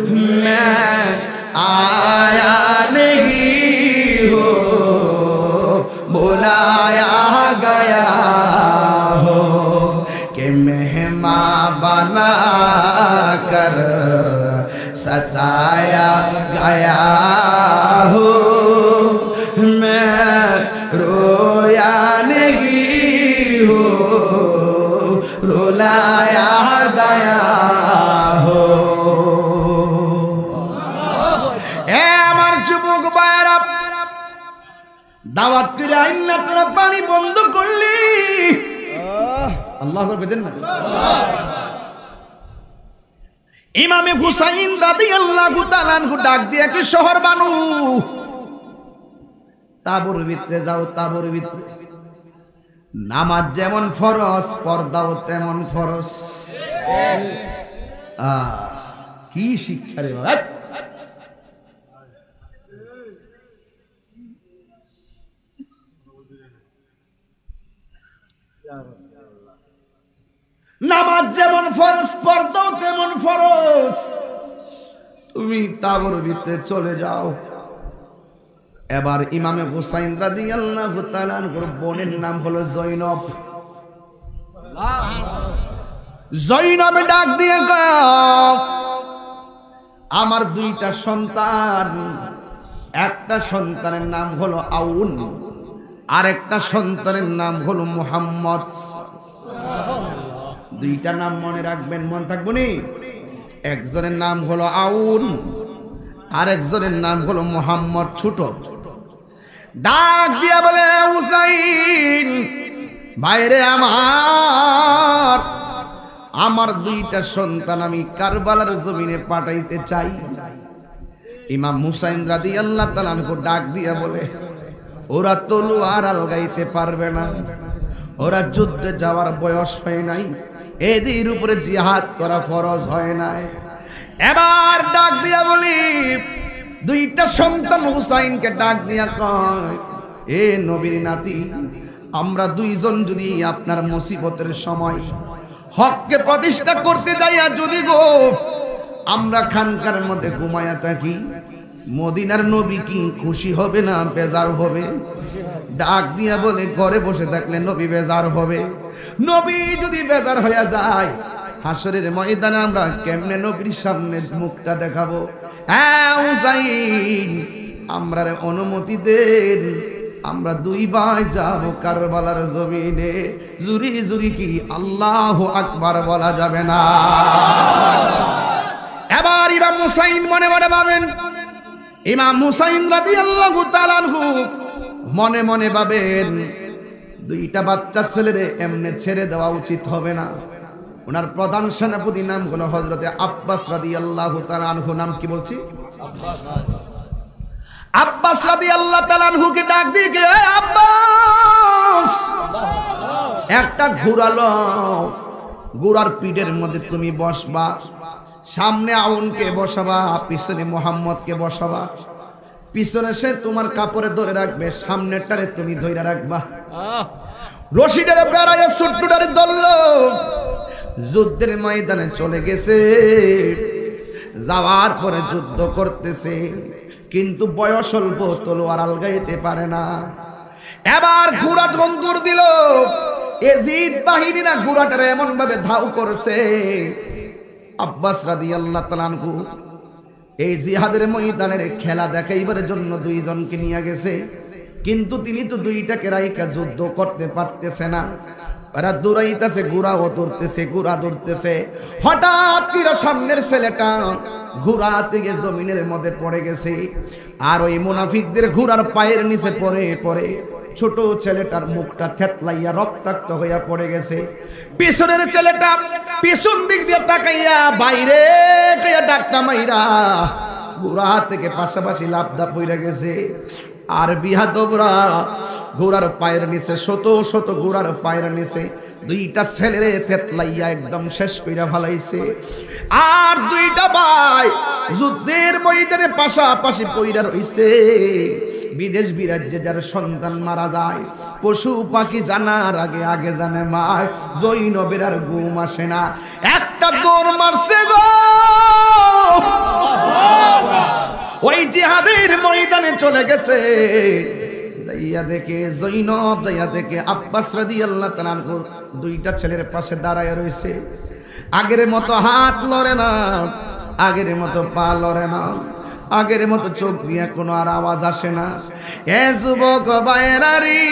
मैं आया नहीं हो बुलाया गया हो कि मेहमान बना कर सताया गया हो मैं रोया नहीं हो रुलाया गया हो দাওয়াত করে আইনা তোরা পানি বন্ধ করলি আল্লাহু আকবার দেন না ইমামে হুসাইন রাদিয়াল্লাহু তাআলা আনহু ডাক দিয়া কি শহর বানু তাবুর ভিতরে যাও তাবুর ভিতরে নামাজ যেমন ফরজ পর্দাও তেমন ফরজ কি শিক্ষা রে বাবা নামাজ যেমন ফরজ পর্দাও তেমন ফরজ তুমি তাবুর ভিতরে চলে যাও এবার ইমামে হুসাইন রাদিয়াল্লাহু তাআলা আনহুর বোনের নাম হলো জয়নব জয়নব ডাক দিয়ে আমার দুইটা সন্তান একটা সন্তানের নাম হলো আউন আর একটা সন্তানের নাম হলো মুহাম্মদ দুইটা নাম মনে রাখবেন মন থাকবো নি একজনের নাম হলো আউন আর একজনের নাম হলো মুহাম্মদ ছোট ডাক দিয়া বলে হুসাইন ভাইরে আমার দুইটা সন্তান আমি কারবালার জমিনে পাঠাইতে চাই ইমাম হুসাইন রাদিয়াল্লাহু তাআলা আনহু ডাক দিয়া বলে ওরা তলোয়ার আলগাইতে পারবে না ওরা যুদ্ধে যাওয়ার বয়স হয় নাই এদের উপরে জিহাদ করা ফরজ হয় নাই এবার ডাক দিয়া বলি দুইটা সন্তান হুসাইনকে ডাক দিয়া কয় এ নবীর নাতি আমরা দুইজন যদি আপনার মুসিবতের সময় হককে প্রতিষ্ঠা করতে যাইয়া যদি গো আমরা খানকার মধ্যে ঘুমায়া থাকি মদিনার নবী কি খুশি হবে না বেজার হবে ডাক দিয়া বলে ঘরে বসে থাকলে নবী বেজার হবে নবী যদি বেজার হয়ে যায় হাসরের ময়দানে আমরা কেমনে নবীর সামনে মুখটা দেখাবো হ্যাঁ হুসাইন আমরা অনুমতি দেন আমরা দুই ভাই যাব কারবালার জমিনে জুরি জুরি কি আল্লাহু আকবার বলা যাবে না এবার ইমাম হুসাইন মনে মনে ভাবেন ইমাম হুসাইন রাদিয়াল্লাহু তাআলা আনহু মনে মনে ভাবেন দুইটা বাচ্চা ছেলেরে এমনি ছেড়ে দেওয়া উচিত হবে না। ওনার প্রধান সেনাপতি নাম হলো হযরতে আব্বাস রাদিয়াল্লাহু তাআলা আনহু। নাম কি বলছি? আব্বাস রাদিয়াল্লাহু তাআলা আনহুকে ডাক দিয়ে কে, আব্বাস একটা ঘোড়া লও, ঘোড়ার পিঠের মধ্যে তুমি বসবা, সামনে আউনকে বসাবা, পিছনে মুহাম্মদকে বসাবা, পিছনে সে তোমার কাপড়ে ধরে রাখবে, সামনেটারে তুমি ধরে রাখবা। রশিদের বেড়ায় ছোট্টটারে ধরল, যুদ্ধের ময়দানে চলে গেছে। যাওয়ার পরে যুদ্ধ করতেছে, কিন্তু বয়স অল্প, তলোয়ার আলগাইতে পারে না। এবার ঘোড়া যখন দৌড় দিল, এজিদ বাহিনীরা ঘোড়াটারে এমন ভাবে ধাও করছে, আব্বাস রাদিয়াল্লাহু তাআলা আনহু এই জিহাদের ময়দানের খেলা দেখাইবার জন্য দুইজনকে নিয়ে গেছে, কিন্তু তিনি তো দুইটাকে রাইকা যুদ্ধ করতে পারতেছে না। এরা দৌড়াইতেছে, ঘোড়াও দৌড়তেছে, ঘোড়া দৌড়তেছে। হঠাৎ করে সামনের ছেলেটা ঘোড়া থেকে জমিনের মধ্যে পড়ে গেছে, আর ওই মুনাফিকদের ঘোড়ার পায়ের নিচে পড়ে পড়ে ছোট ছেলেটার মুখটা থেতলাইয়া রক্তাক্ত হইয়া পড়ে গেছে। পিছনের ছেলেটা পিছন দিক দিয়ে তাকাইয়া বাইরে কাইয়া ডাকটা মাইরা ঘোড়া থেকে পাশাপাশি লাফদা পইরা গেছে। আর বিহাদবরা ঘোড়ার পায়ের নিচে, শত শত ঘোড়ার পায়ের নিচে দুইটা ছেলেরে থেতলাইয়া একদম শেষ কইরা ফেলাইছে। আর দুইটা ভাই যুদ্ধের ময়দানে পাশাপাশি পইরা রইছে। বিদেশ বিরাজ্যে যার সন্তান মারা যায়, পশু পাখি জানার আগে আগে জানে মা। জৈনবের আর ঘুম আসে না, একটা দৌড় মারছে গো, ওই জিহাদের ময়দানে চলে গেছে। যাইয়া দেখে জৈনব, যাইয়া দেখে আব্বাস রাদিয়াল্লাহু তাআলা আনহু দুইটা ছেলের পাশে দাঁড়ায় রয়েছে। আগের মতো হাত লড়ে না, আগের মতো পা লড়ে না, আগের মতো চোখ দিয়ে কোনো আর আওয়াজ আসে না। এ যুবক ভাইয়েরারি,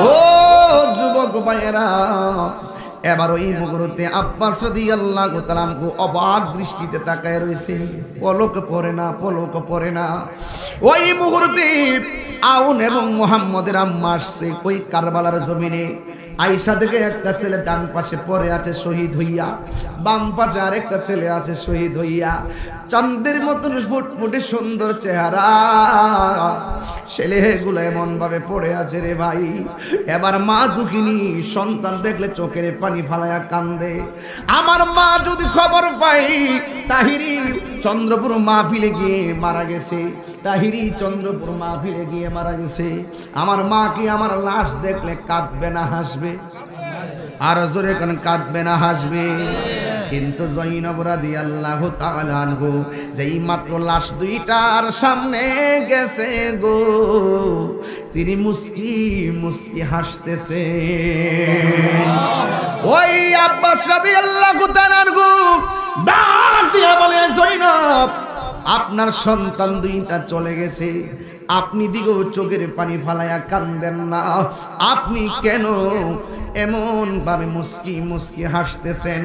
ও যুবক ভাইয়েরা, এবার ওই মুহূর্তে আব্বাস রাদিয়াল্লাহু তাআলা আনহু অবাক দৃষ্টিতে তাকায় রয়েছে, পলক পড়ে না, পলক পড়ে না। ওই মুহূর্তে আউন এবং মুহাম্মদের আম্মা আসছে ওই কারবালার জমিনে। আয়েশা থেকে একটা ছেলে ডান পাশে পড়ে আছে শহীদ হইয়া, বাম পাশে আরেকটা ছেলে আছে শহীদ হইয়া। চাঁদের মতন ফুটফুটে সুন্দর চেহারা, ছেলেগুলো এমন ভাবে পড়ে আছে রে ভাই। এবার মা দুঃখিনী, সন্তান দেখলে চোখের পানি ফালায়া কান্দে। আমার মা যদি খবর পাই তাহিরি চন্দ্রপুর মাহফিলে গিয়ে মারা গেছে, তাহিরি চন্দ্রপুর মাহফিলে গিয়ে মারা গেছে, আমার মা কি আমার লাশ দেখলে কাঁদবে না হাসবে? আর জোরে কোন কাঁদবে না হাসবে? কিন্তু জৈনব রাদিয়াল্লাহু তাআলা আনহু যেই মাত্র লাশ দুইটার সামনে গেছে গো, তিনি মুস্কি মুস্কি হাসতেছে। ওই আব্বাস রাদিয়াল্লাহু তাআলা আনহু ডাক দিয়ে বলে, জৈনব আপনার সন্তান দুইটা চলে গেছে, আপনি দিগো চোখের পানি ফালায়া কান্দেন না, আপনি কেন এমন ভাবে মুস্কি মুস্কি হাসতেছেন?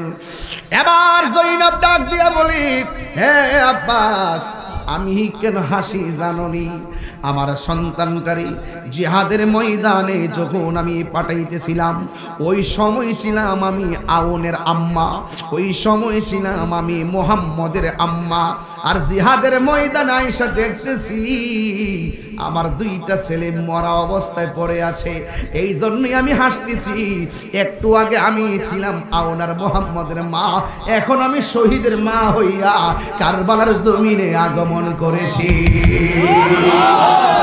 এবার জৈনব ডাক দিয়া বলি, হে আব্বাস, আমি কেন হাসি জাননি? আমার সন্তানটারে জিহাদের ময়দানে যখন আমি পাঠাইতেছিলাম, ওই সময় ছিলাম আমি আউনের আম্মা, ওই সময় ছিলাম আমি মুহাম্মদের আম্মা। আর জিহাদের ময়দানে আয়েশা দেখতেছি আমার দুইটা ছেলে মরা অবস্থায় পড়ে আছে, এই জন্যই আমি হাসতেছি। একটু আগে আমি ছিলাম আওনার মুহাম্মদের মা, এখন আমি শহীদের মা হইয়া কারবালার জমিনে আগমন করেছি।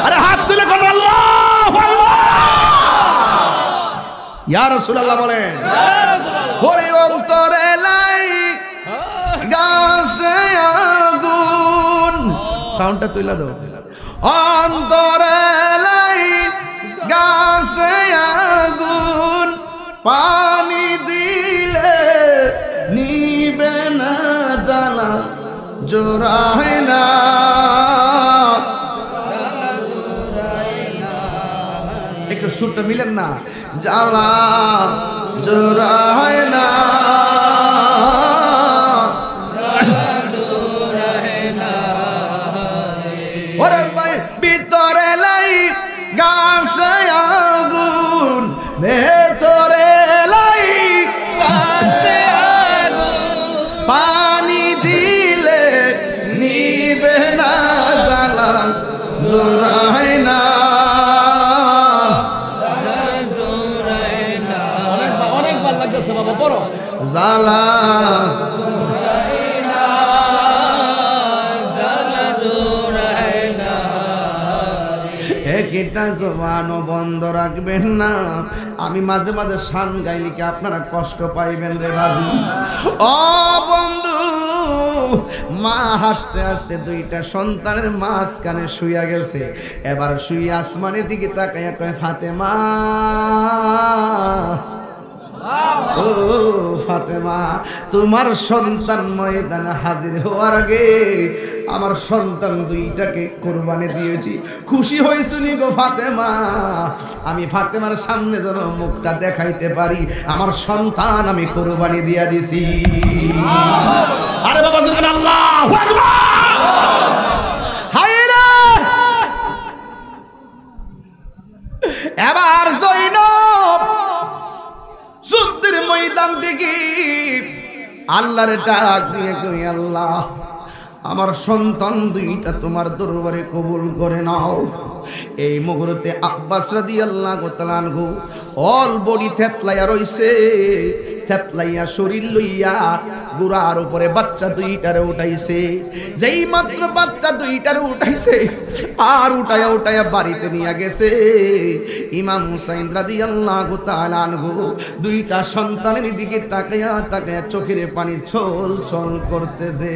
আরে হাত তুলে কোন আল্লাহু আল্লাহ, ইয়া রাসূলুল্লাহ বলেন, ওরে অন্তরে লাই গাছে আগুন, সাউন্ডটা তুইলা দাও। অন্তরে লাই গাছে আগুন, পানি দিলে নিবে না জ্বালা, জোড়ায় না একটু সুরটা মিলেন না, জ্বালা জোড়ায় না, জালা একটা জবানও বন্ধ রাখবেন না। আমি মাঝে মাঝে শান গাইলে কি আপনারা কষ্ট পাইবেন রে বাবু? ও বন্ধু, মা হাসতে হাসতে দুইটা সন্তানের মাঝখানে শুইয়া গেছে। এবার শুইয়া আসমানের দিকে তাকাইয়া কয়, ফাতেমা ও ফাতেমা, তোমার সন্তান ময়দানে হাজির হওয়ার আগে আমার সন্তান দুইটাকে কোরবানি দিয়েছি। খুশি হয়েছুনি গো ফাতেমা? আমি ফাতেমার সামনে যেন মুখটা দেখাইতে পারি, আমার সন্তান আমি কোরবানি দিয়া দিছি। আরে বাবা যখন আল্লাহু আকবার, হায় রে। এবার জয়নব যুদ্ধের ময়দান থেকে আল্লাহর ডাক দিয়ে কই, আল্লাহ আমার সন্তান দুইটা তোমার দরবারে কবুল করে নাও। এই মুহূর্তে আব্বাস রাদিয়াল্লাহু তাআলা আনহু অল বডি থেতলাইয়া রইছে। থেতলাইয়া শরীর লইয়া গুড়ার উপরে বাচ্চা দুইটারে উঠাইছে। যেই মাত্র বাচ্চা দুইটারে উঠাইছে আর উঠায়া উঠায়া বাড়িতে নিয়ে গেছে। ইমাম হুসাইন রাদিয়াল্লাহু তাআলা আনহু দুইটা সন্তানের দিকে তাকায়া তাকায়া চোখের পানি ছল ছল করতেছে।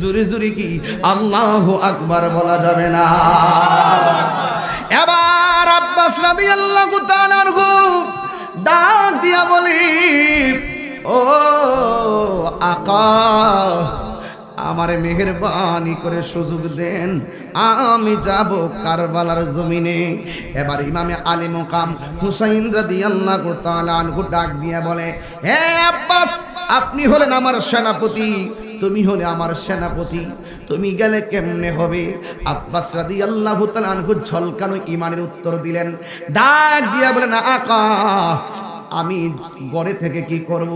জোরে জোরে কি আল্লাহু আকবার বলা যাবে না? এবার আব্বাস রাদিয়াল্লাহু তাআলা আনহু ডাক দিয়া বলি, ও আকা, আমারে মেহেরবানি করে সুযোগ দেন, আমি যাব কারবালার জমিনে। এবার ইমামে আলী মুকাম হুসাইন রাদিয়াল্লাহু তাআলা আনহু ডাক দিয়া বলে, হে আব্বাস, আপনি হলেন আমার সেনাপতি, তুমি হলে আমার সেনাপতি, তুমি গেলে কেমনে হবে? আব্বাস রাদিয়াল্লাহু তাআলা আনহু ঝলকানো ঈমানের উত্তর দিলেন। ডাক দিয়া বলেন, আকা, আমি ঘরে থেকে কি করব?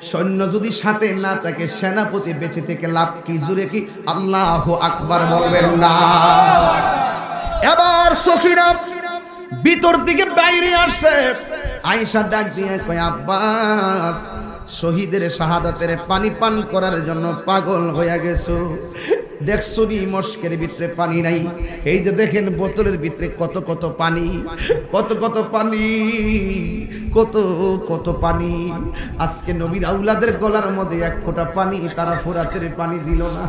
সৈন্য যদি সাথে না থাকে সেনাপতি বেঁচে থেকে লাভ কি? জুড়ে কি আল্লাহু আকবার বলবেন না? এবার সখিনা ভিতর দিকে বাইরে আসছে। আয়েশা ডাক দিয়ে কয়, আব্বাস, শহীদের শাহাদাতের পানি পান করার জন্য পাগল হয়ে গেছো। দেখছো নি মস্কের ভিতরে পানি নাই? এই যে দেখেন বোতলের ভিতরে কত কত পানি, কত কত পানি, কত কত পানি। আজকে নবীর আউলাদের গলার মধ্যে এক ফোঁটা পানি তারা ফোরাতের পানি দিল না।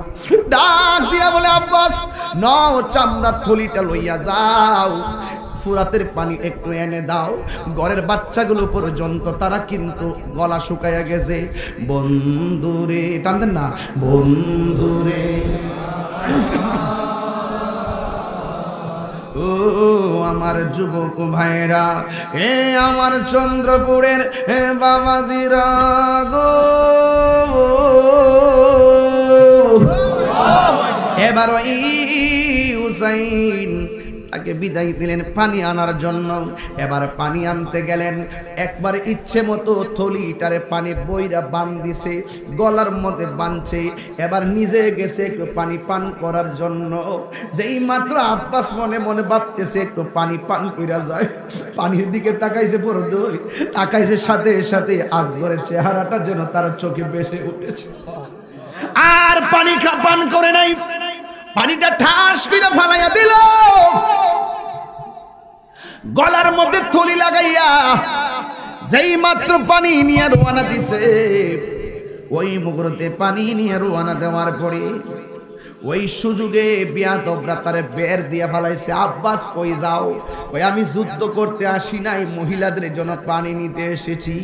ডাক দিয়া বলে, আব্বাস, নাও চামড়ার থলিটা লইয়া যাও, ফুরাতের পানি একটু এনে দাও। ঘরের বাচ্চাগুলো পর্যন্ত তারা কিন্তু গলা শুকাইয়া গেছে। বন্ধুরে, টানতেন না, বন্ধুরে ও আমার যুবক ভাইরা, এ আমার চন্দ্রপুরের বাবাজিরা গো, এবার ওই হুসাইন তাকে বিদায় দিলেন পানি আনার জন্য। এবার পানি আনতে গেলেন, একবার ইচ্ছে মতো থলিটারে পানি বইরা বান্ধিছে, গলার মধ্যে বাঁধছে। এবার নিজে গেছে একটু পানি পান করার জন্য। যেই মাত্র আব্বাস মনে মনে ভাবতেছে একটু পানি পান কইরা যায়, পানির দিকে তাকাইছে, বড় দই তাকাইছে, সাথে সাথে আজগরের চেহারাটা যেন তার চোখে ভেসে উঠেছে। আর পানি পান করে নাই, পানিটা ঠাস করে ফালাইয়া দিল। গলার মধ্যে থলি লাগাইয়া যেই মাত্র পানি নিয়ে রওনা দিছে, ওই মুহূর্তে পানি নিয়ে রওনা দেওয়ার পরে ওই সুযোগে বিয়াদবরা তারে বের দিয়ে ফেলাইছে। আব্বাস কই যাও? কই আমি যুদ্ধ করতে আসি নাই, মহিলাদের জন্য পানি নিতে এসেছি।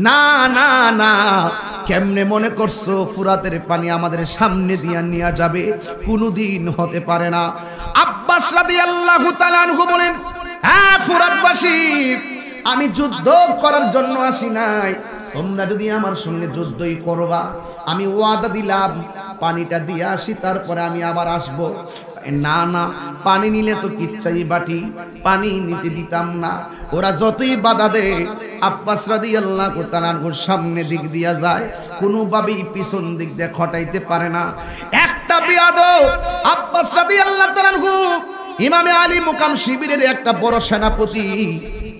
না না না, কেমনে মনে করছো ফুরাতের পানি আমাদের সামনে দিয়া নিয়ে যাবে? কোনোদিন হতে পারে না। আব্বাস রাদিয়াল্লাহু তাআলা আনহু বলেন, হ্যাঁ ফুরাতবাসী, আমি যুদ্ধ করার জন্য আসি নাই, তোমরা যদি আমার সঙ্গে যুদ্ধই করবা, আমি ওয়াদা দিলাম পানিটা দিয়ে আসি, তারপরে আমি আবার আসব। না না, পানি নিলে তো কিচ্ছাই বাটি, পানি নিতে দিতাম না। ওরা যতই বাধা দেয়, আব্বাস রাদিয়াল্লাহু তাআলা আনহুর সামনে দিক দিয়া যায়, কোনোভাবেই পিছন দিক দিয়ে খটাইতে পারে না। একটা বিয়াদব আব্বাস রাদিয়াল্লাহু তাআলা আনহু ইমামে আলী মুকাম শিবিরের একটা বড় সেনাপতি,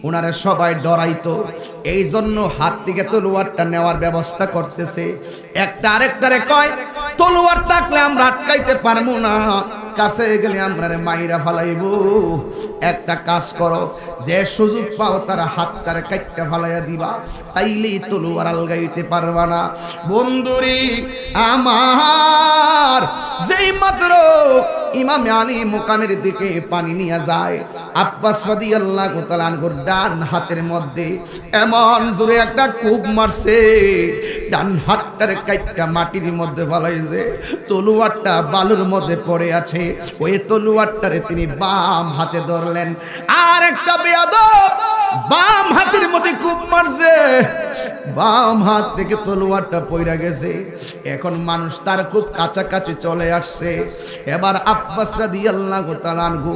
ওনারা সবাই ডরাইতো, এই জন্য হাত থেকে তলোয়ারটা নেওয়ার ব্যবস্থা করতেছে। একটা আরেকটারে কয় তলোয়ার থাকলে আমরা আটকাইতে পারবো না, কাছে গেলে আমরা মাইরা ফালাইবো। একটা কাজ করো, যে সুযোগ পাও তার হাতটারে কাটটা ফালাইয়া দিবা, তাইলেই তলোয়ার আলগাইতে পারবা না। বন্ধুরি আমার, যেই মাত্র ইমামে আলী মুকামের দিকে পানি নিয়ে যায়, আব্বাস রাদিয়াল্লাহু তাআলা আনহুর ডান হাতের মধ্যে এমন জোরে একটা কূপ মারছে, ডান হাতটারে কাটটা মাটির মধ্যে ফালাইছে, তলোয়ারটা বালুর মধ্যে পড়ে আছে। ওই তলোয়ারটারে তিনি বাম হাতে ধরলেন, আর একটা বেয়াদব বাম হাতের মধ্যে কূপ মারছে, বাম হাত থেকে তলোয়ারটা পড়ে গেছে। এখন মানুষ তার খুব কাছাকাছি চলে আসছে। এবার আব্বাস রাদিয়াল্লাহু তাআলা আনহু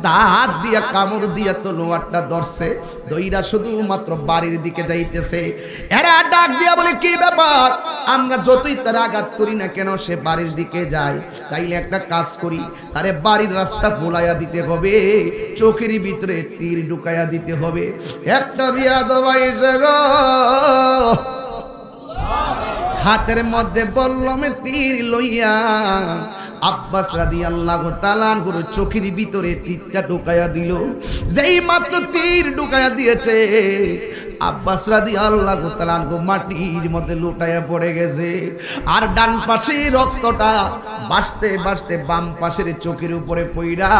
দাঁত দিয়া কামড় দিয়া তলোয়ারটা ধরছে, দইরা শুধুমাত্র বাড়ির দিকে যাইতেছে। এরা ডাক দিয়া বলে, কি ব্যাপার? আমরা যতই তার আঘাত করি না কেন সে বাড়ির দিকে যায়, তাইলে একটা কাজ করি, তারে বাড়ির রাস্তা ভুলাইয়া দিতে হবে, চোখের ভিতরে তীর ঢুকাইয়া দিতে হবে। একটা বিয়াদব আইছে গো, হাতের মধ্যে বল্লমে তীর লইয়া আব্বাস রাদিয়াল্লাহু তাআলা আনহুর চোখের ভিতরে তীরটা ঢুকাইয়া দিল। যেই মাত্র তীর ঢুকাইয়া দিয়েছে, আব্বাস রাদিয়াল্লাহু তাআলা আনহু মাটির মধ্যে লুটাইয়া পড়ে গেছে। আর ডান পাশে রক্তটা বাসতে বাসতে বাম পাশের চোখের উপরে পইরা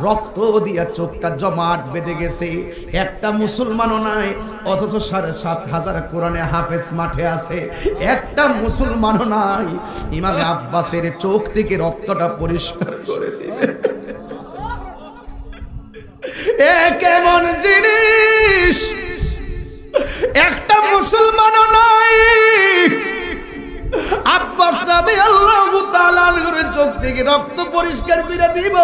রক্ত দিয়া চোখটা জমাট বেঁধে গেছে। একটা মুসলমানও নাই, অথচ ৭,৫০০ কোরআনে হাফেজ মাঠে আছে, একটা মুসলমানও নাই ইমাম আব্বাসের চোখ থেকে রক্তটা পরিষ্কার করে দিবে। এ কেমন জিনিস? একটা মুসলমানও নাই, আব্বাস রাদিয়াল্লাহু তাআলা আনহুর চোখ থেকে রক্ত পরিষ্কার করে দিব।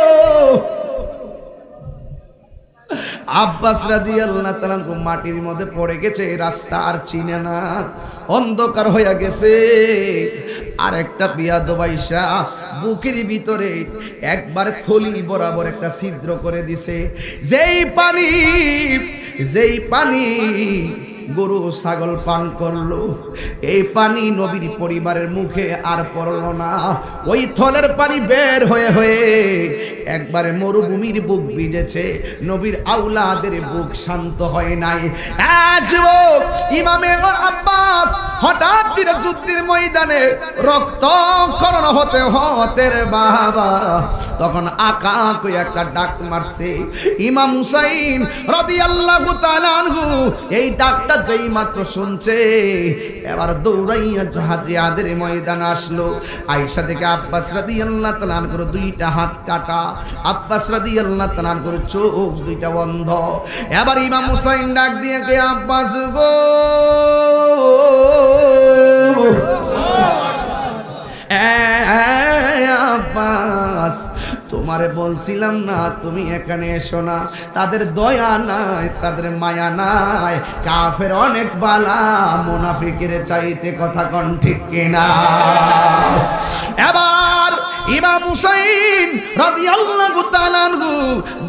আব্বাস রাদিয়াল্লাহু তাআলা আনহু মাটির মধ্যে পড়ে গেছে, রাস্তা আর চিনে না, অন্ধকার হয়ে গেছে। আর একটা বিয়াদব আইসা বুকের ভিতরে একবার থলি বরাবর একটা ছিদ্র করে দিছে। যেই পানি গরু ছাগল পান করলো, এই পানি নবীর পরিবারের মুখে আর পড়লো না। ওই থলের পানি বের হয়ে হয়ে একবারে মরুভূমির বুক ভিজেছে, নবীর আওলাদের বুক শান্ত হয় নাই। যুবক ইমামে আব্বাস হঠাৎ করে যুদ্ধের ময়দানে রক্তক্ষরণ হতে হতে রে বাবা, তখন আকা কই একটা ডাক মারছে। ইমাম হুসাইন রাদিয়াল্লাহু তাআলা আনহু এই ডাকটা যেই মাত্র শুনছে, এবার দৌড়াইয়া জিহাদের ময়দানে আসলো। আয়েশা থেকে আব্বাস রাদিয়াল্লাহু তাআলা আনহুর দুইটা হাত কাটা, আব্বাস রাদিয়াল্লাহু তাআলা আনহুর চোখ দুইটা বন্ধ। এবার ইমাম হুসাইন ডাক দিয়ে কে, আব্বাস গো, আব্বাস তোমারে বলছিলাম না তুমি এখানে এসো না? তাদের দয়া নাই, তাদের মায়া নাই, কাফের অনেক বালা, মুনাফিকের চাইতে, কথা কোন ঠিক কিনা? এবার ইমাম হুসাইন রাদিয়াল্লাহু তাআলা আনহু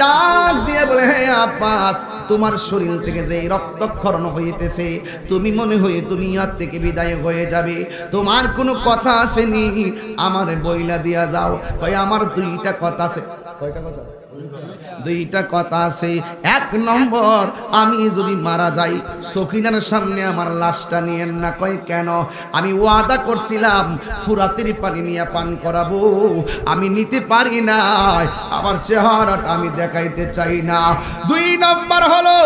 ডাক দিয়ে বলে, হে আব্বাস, তোমার শরীর থেকে যে রক্তক্ষরণ হইতেছে, তুমি মনে হয় দুনিয়া থেকে বিদায় হয়ে যাবে, তোমার কোনো কথা আসেনি? আমারে বইলা দিয়া যাও। কই, আমার দুইটা কথা আছে। কয়টা কথা? দুইটা কথা আছে। এক নম্বর, আমি যদি মারা যাই সকিনার সামনে আমার লাশটা নিয়েন না। কয় কেন? আমি ওয়াদা করছিলাম ফুরাতের পানি নিয়ে পান করাবো, আমি নিতে পারি না, আমার চেহারাটা আমি দেখাইতে চাই না। দুই নম্বর হলো,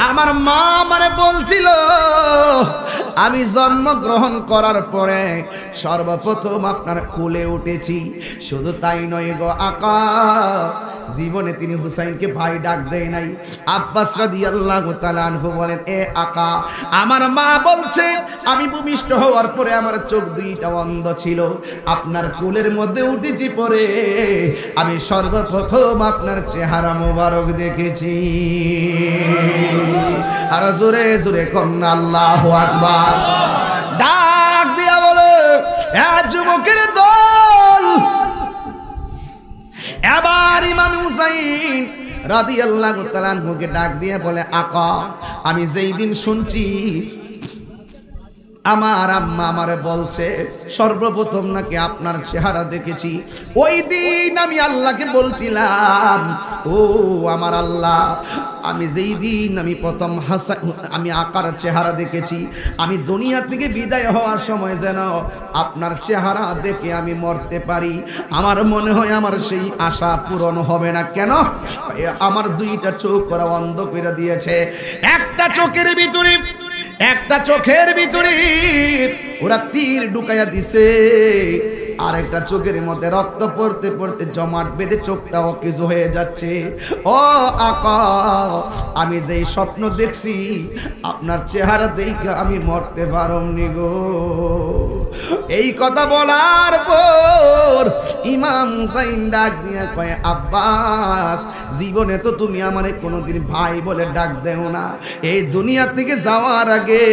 আমার মা আমারে বলছিল আমি জন্মগ্রহণ করার পরে সর্বপ্রথম আপনার কোলে উঠেছি। শুধু তাই নয় গো আকা, জীবনে তিনি হুসাইনকে ভাই ডাক দেয় নাই। আব্বাস রাদিয়াল্লাহু তাআলা আনহু বলেন, এ আকা, আমার মা বলছে আমি ভূমিষ্ঠ হওয়ার পরে আমার চোখ দুইটা অন্ধ ছিল, আপনার কোলের মধ্যে উঠেছি পরে আমি সর্বপ্রথম আপনার চেহারা মোবারক দেখেছি। আর জোরে জোরে কন্যা আল্লাহু আকবার। ডাক দিয়া বলে, যুবকের দল। এবার ইমাম হুসাইন হাসান রাদিয়াল্লাহু তাআলা আনহুকে ডাক দিয়ে বলে, আকা, আমি যেই দিন শুনছি আমার আম্মা আমারে বলছে সর্বপ্রথম নাকি আপনার চেহারা দেখেছি, ওই দিন আমি আল্লাহকে বলছিলাম, ও আমার আল্লাহ, আমি যেই দিন আমি প্রথম আমি আকার চেহারা দেখেছি, আমি দুনিয়া থেকে বিদায় হওয়ার সময় যেন আপনার চেহারা দেখে আমি মরতে পারি। আমার মনে হয় আমার সেই আশা পূরণ হবে না। কেন? আমার দুইটা চোখ ওরা অন্ধ করে দিয়েছে। একটা চোখের ভিতরে ওরা তীর ঢুকাইয়া দিছে, আর একটা চোখের মধ্যে রক্ত পড়তে পড়তে জমাট বেঁধে চোখটা অকেজো হয়ে যাচ্ছে। ও আকা, আমি যেই স্বপ্ন দেখছি আপনার চেহারা দেখে আমি মরতে পারমনি গো। এই কথা বলার পর ইমাম হুসাইন ডাক দিয়া কয়, আব্বাস, জীবনে তো তুমি আমারে কোনোদিন ভাই বলে ডাক দেও না, এই দুনিয়া থেকে যাওয়ার আগে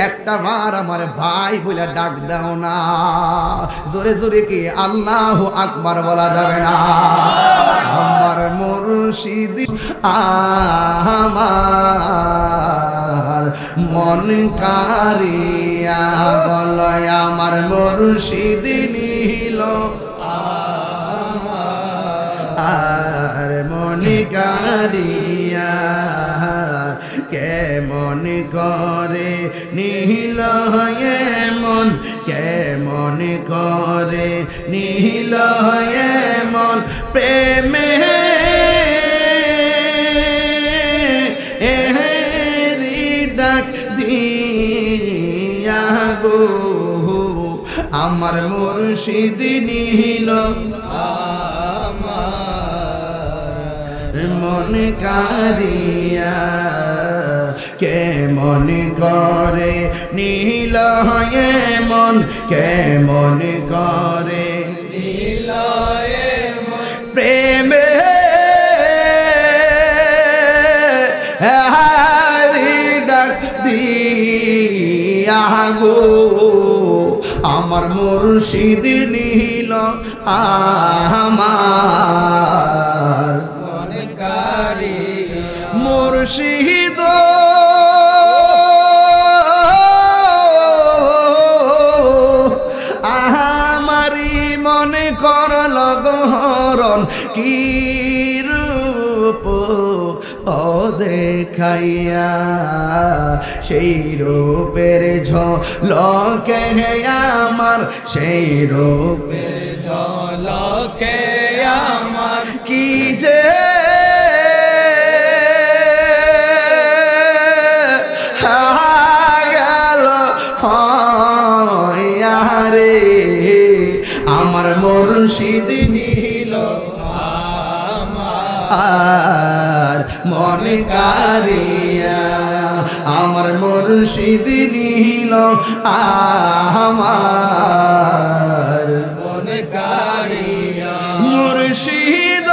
একটা বার আমার ভাই বলে ডাক দাও না। জোরে জোরে কি আল্লাহু আকবার বলা যাবে না? আমার মুর্শিদ আমার মন কারিয়া বলো, আমার মুর্শিদ নীল আর মন কারিয়া কেমন করে নীল মন, কেমন করে নীল মন প্রেমে ডাক দিয়া গো, আমার মুর্শিদ নীল আমার মন কারিয়া কেমন করে নীল মন, কেমন করে নীল মন প্রেমে ডাক দিয়া গো, আমার মুর্শিদ নীল আমার মন কারিয়া মুর্শিদ আমারি মনে করল গহরণ কি রূপ ও দেখাইয়া, সেই রূপের ঝলকে আমার, সেই রূপের ঝলকে আমার কি যে গেল রে, আমার মুর্শিদ নীল আর মন কারিয়া, আমার মুর্শিদ নীল আমার মন কারিয়া মুর্শিদ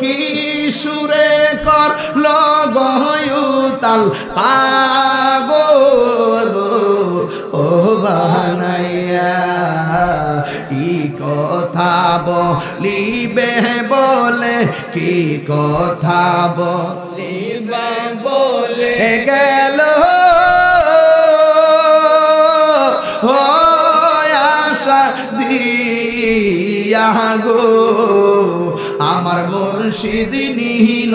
কি সুরে কর লগয়ুতাল পাগল ও বানাইয়া, কি কথা বলিবে বলে, কি কথা বলিবে বলে গেল আশা দিয়া গো, আমার মুর্শিদ নীল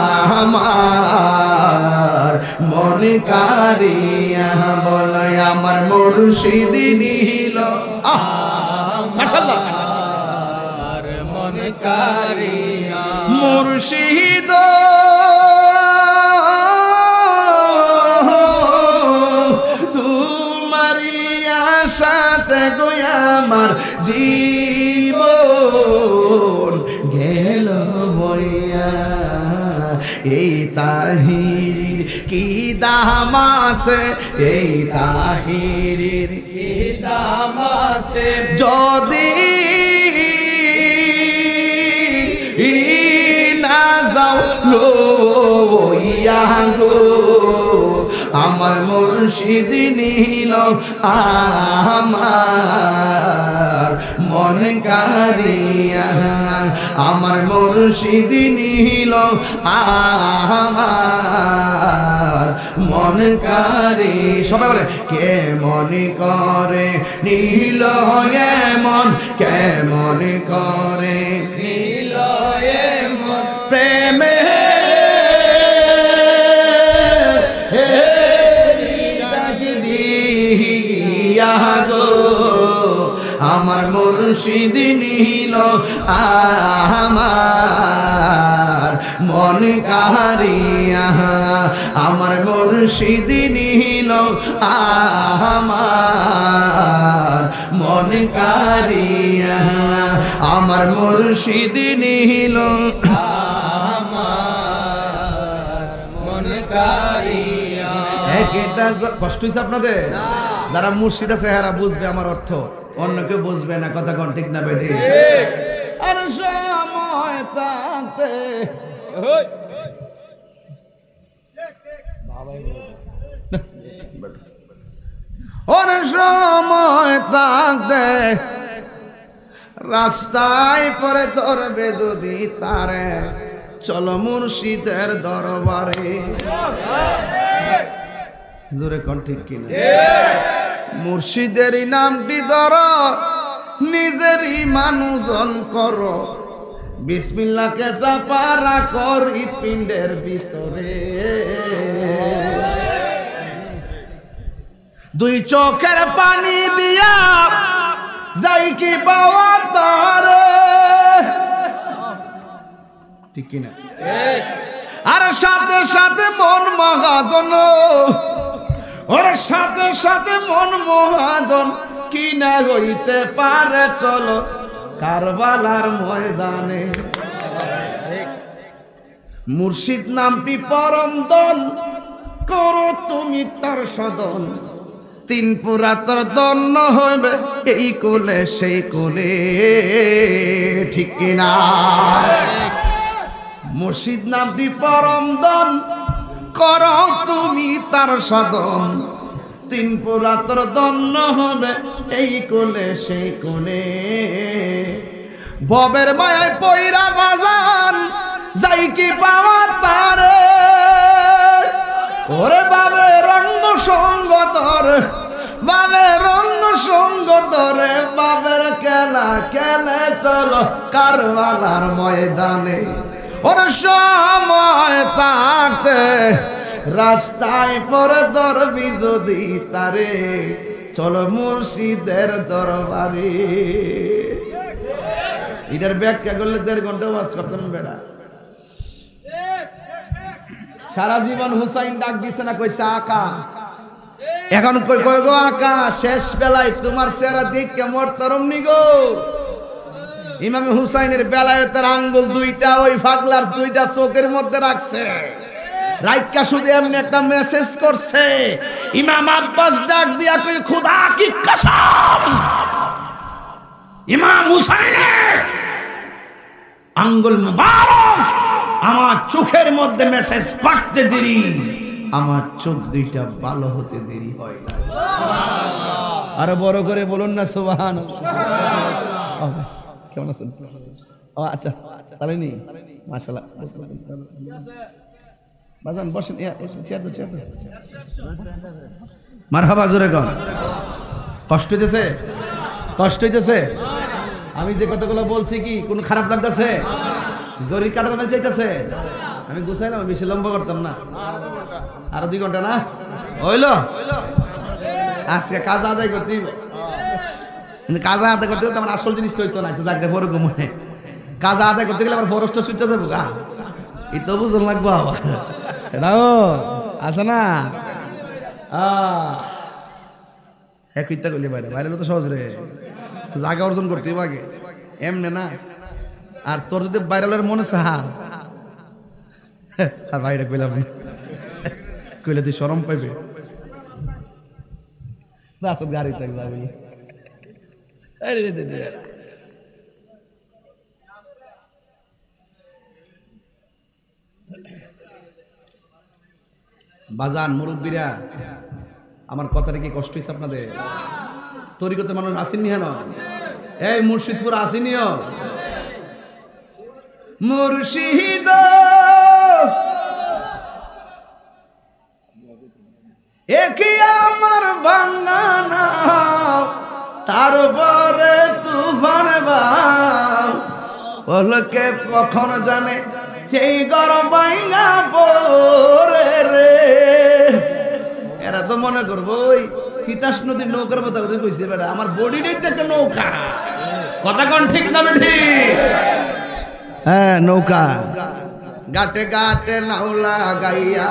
আমার মন কারিয়া বলে, আমার মুর্শিদ নীল মাশাআল্লাহ মন কারিয়া মুর্শিদ তোমারি আশাতে গো আমার জীবন গেল বইয়া, এই তাহির কি দাম আছে, এই তাহিরের কি দাম আছে, যদি না যাও লইয়া গো, আমার মুর্শিদ নীল আমার কারিয়া আমার মুর্শিদ নিল আমার মন কারি সবাই বলে কে মনে করে নীল এমন কেমন করে নীল এমন প্রেমে আমার মুর্শিদ নিল আমার মন কারিয়া আমার মুর্শিদ নিল আমার মন কারিয়া আমার মুর্শিদ নিল আমার মন কারিয়া। একটা কষ্ট হয়েছে আপনাদের? যারা মুর্শিদ আছে এরা বুঝবে আমার অর্থ, অন্য কেউ বুঝবে না। কথা কোন ঠিক না বেটি? আর সময় থাকতে ওর সময় থাকতে রাস্তায় পরে ধরবে যদি তারে চলো মুর্শিদের দরবারে। জোরে কোন ঠিক কিনা? মুর্শিদেরই নামটি ধরো নিজেরই মানুষজন করো বিসমিল্লাহকে চাপা রাখো হৃৎপিণ্ডের ভিতরে। দুই চোখের পানি দিয়া যাই কি পাওয়া তারে, ঠিক কিনা? আর সাথে সাথে মন মহাজন, ওর সাথে সাথে মন মহাজন কি না হইতে পারে চলো কারবালার ময়দানে। মুর্শিদ নামটি পরম দন করো তুমি তার সদন, তিন পুরা তোর দন্য হইবে এই কোলে সেই কোলে, ঠিক কিনা? মুর্শিদ নামটি পরম দন করো তুমি তার সদন, তিন পুরা তোর দন্য হবে এই কোলে সেই কোলে। ববের মায়ায় পয়রা বাজান যাই কি পাওয়া তারে, ওরে বাবে রঙ্গ সঙ্গ তোর, বাবে রঙ্গ সঙ্গ তোরে, বাবের খেলা খেলে চলো কারবালার ময়দানে। ওর সময় থাকতে রাস্তায় পরে ধরবি যদি তারে চলো মুর্শিদের দরবারে। এটার ব্যাখ্যা করলে 1.5 ঘন্টা ওয়াজ করতেন বেড়া। সারা জীবন হুসাইন ডাক দিছে না, কইছে আকা, এখন কই কই গো আকা শেষ বেলায় তোমার চেহারা দেখে মরতারম নি গো। ইমাম হুসাইনের বেলায় তার আঙ্গুল দুইটা ওই ফাগলার দুইটা চোখের মধ্যে রাখছে, রাইকা শুধু এমনি একটা মেসেজ করছে। ইমাম আব্বাস ডাক দিয়া কই খোদা কি কসম, ইমাম হুসাইনের আঙ্গুল মুবারক আমার চোখের মধ্যে মেসেজ করতে দেরি, আমার চোখ দুইটা ভালো হতে দেরি হয় না। আরো বড় করে বলুন না সুবহানাল্লাহ। কেমন আছেন? ও আচ্ছা তাহলে নি মাশাআল্লাহ বাজান বসেন, চেয়ার দাও চেয়ার দাও। মারহাবা জোরে কর। কষ্ট হইতেছে? কষ্ট হইতেছে? আমি যে কথাগুলো বলছি কি কোন খারাপ লাগতেছে? গড়ি কাটার মানে চাইতেছে? আমি গুছাইলাম, বেশি লম্বা করতাম না। আরো 2 ঘন্টা না হইলো? আজকে কাজ আদায় করতে, কিন্তু কাজ আদায় করতে গেলে আমার আসল জিনিসটা হইতো না। যাকে বড় মনে কাজ আদায় করতে গেলে আমার ফরস্ট ছুটতে যাবো গা, এই তো বুঝন লাগবো আবার আছে না। হ্যাঁ কইতা করলে বাইরে বাইরে তো সহজ রে, জায়গা অর্জন করতে আগে এমনে না। আর তোর যদি বাইরের মনে চাহা আর বাইরে কইলাম কইলে তুই শরম পাইবে, রাস্তার গাড়ি থাকবে। বাজান মুরব্বীরা, আমার কথাটা কি কষ্ট হয়েছে আপনাদের? তরিকতে মানুষ আসেননি হেন? এই মুর্শিদপুর আসিনিও মুর্শিদ একই আমার বাঙ্গানা তারপরে তুফান বলকে কখন জানে সেই গরম বাইঙ্গা পরে রে। এরা তো মনে করবো ওই তিতাস নদীর নৌকার কথা কইছে বেটা, আমার বডিটাই তো একটা নৌকা। কথা কোন ঠিক না ঠিক? হ্যাঁ নৌকা, গাটে গাটে নাওলা গাইয়া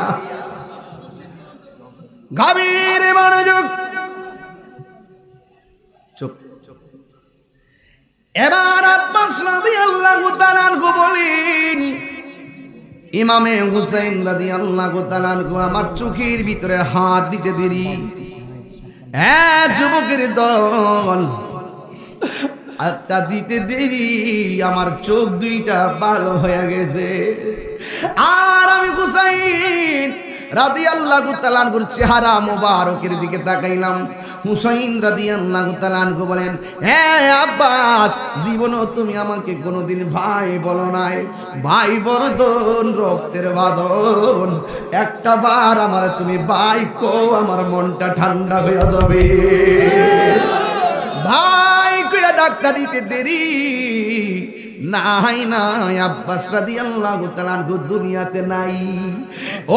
গাভীর মনোযোগ। চুপ। এবার আব্বাস রাদিয়াল্লাহু তাআলা আনহু বলেন, ইমামে হুসাইন রাদিয়াল্লাহু তাআলা আনহু আমার চোখের ভিতরে হাত দিতে দেরি। হ্যাঁ যুবকের দল, হাতটা দিতে দেরি আমার চোখ দুইটা ভালো হয়ে গেছে। আর আমি হুসাইন রাদিয়াল্লাহু তাআলা আনহুর চেহারা মোবারকের দিকে তাকাইলাম। হুসাইন রাদিয়াল্লাহু তাআলা আনহু বলেন, হ্যাঁ আব্বাস, জীবনও তুমি আমাকে কোনোদিন ভাই বলো নাই। ভাই বরদন রক্তের বাঁধন, একটা বার আমার তুমি ভাই কো, আমার মনটা ঠান্ডা হয়ে যাবে। ভাই কইরা ডাক্তার দিতে দেরি নাই নাই, আব্বাস রাদিয়াল্লাহু তাআলা আনহু দুনিয়াতে নাই।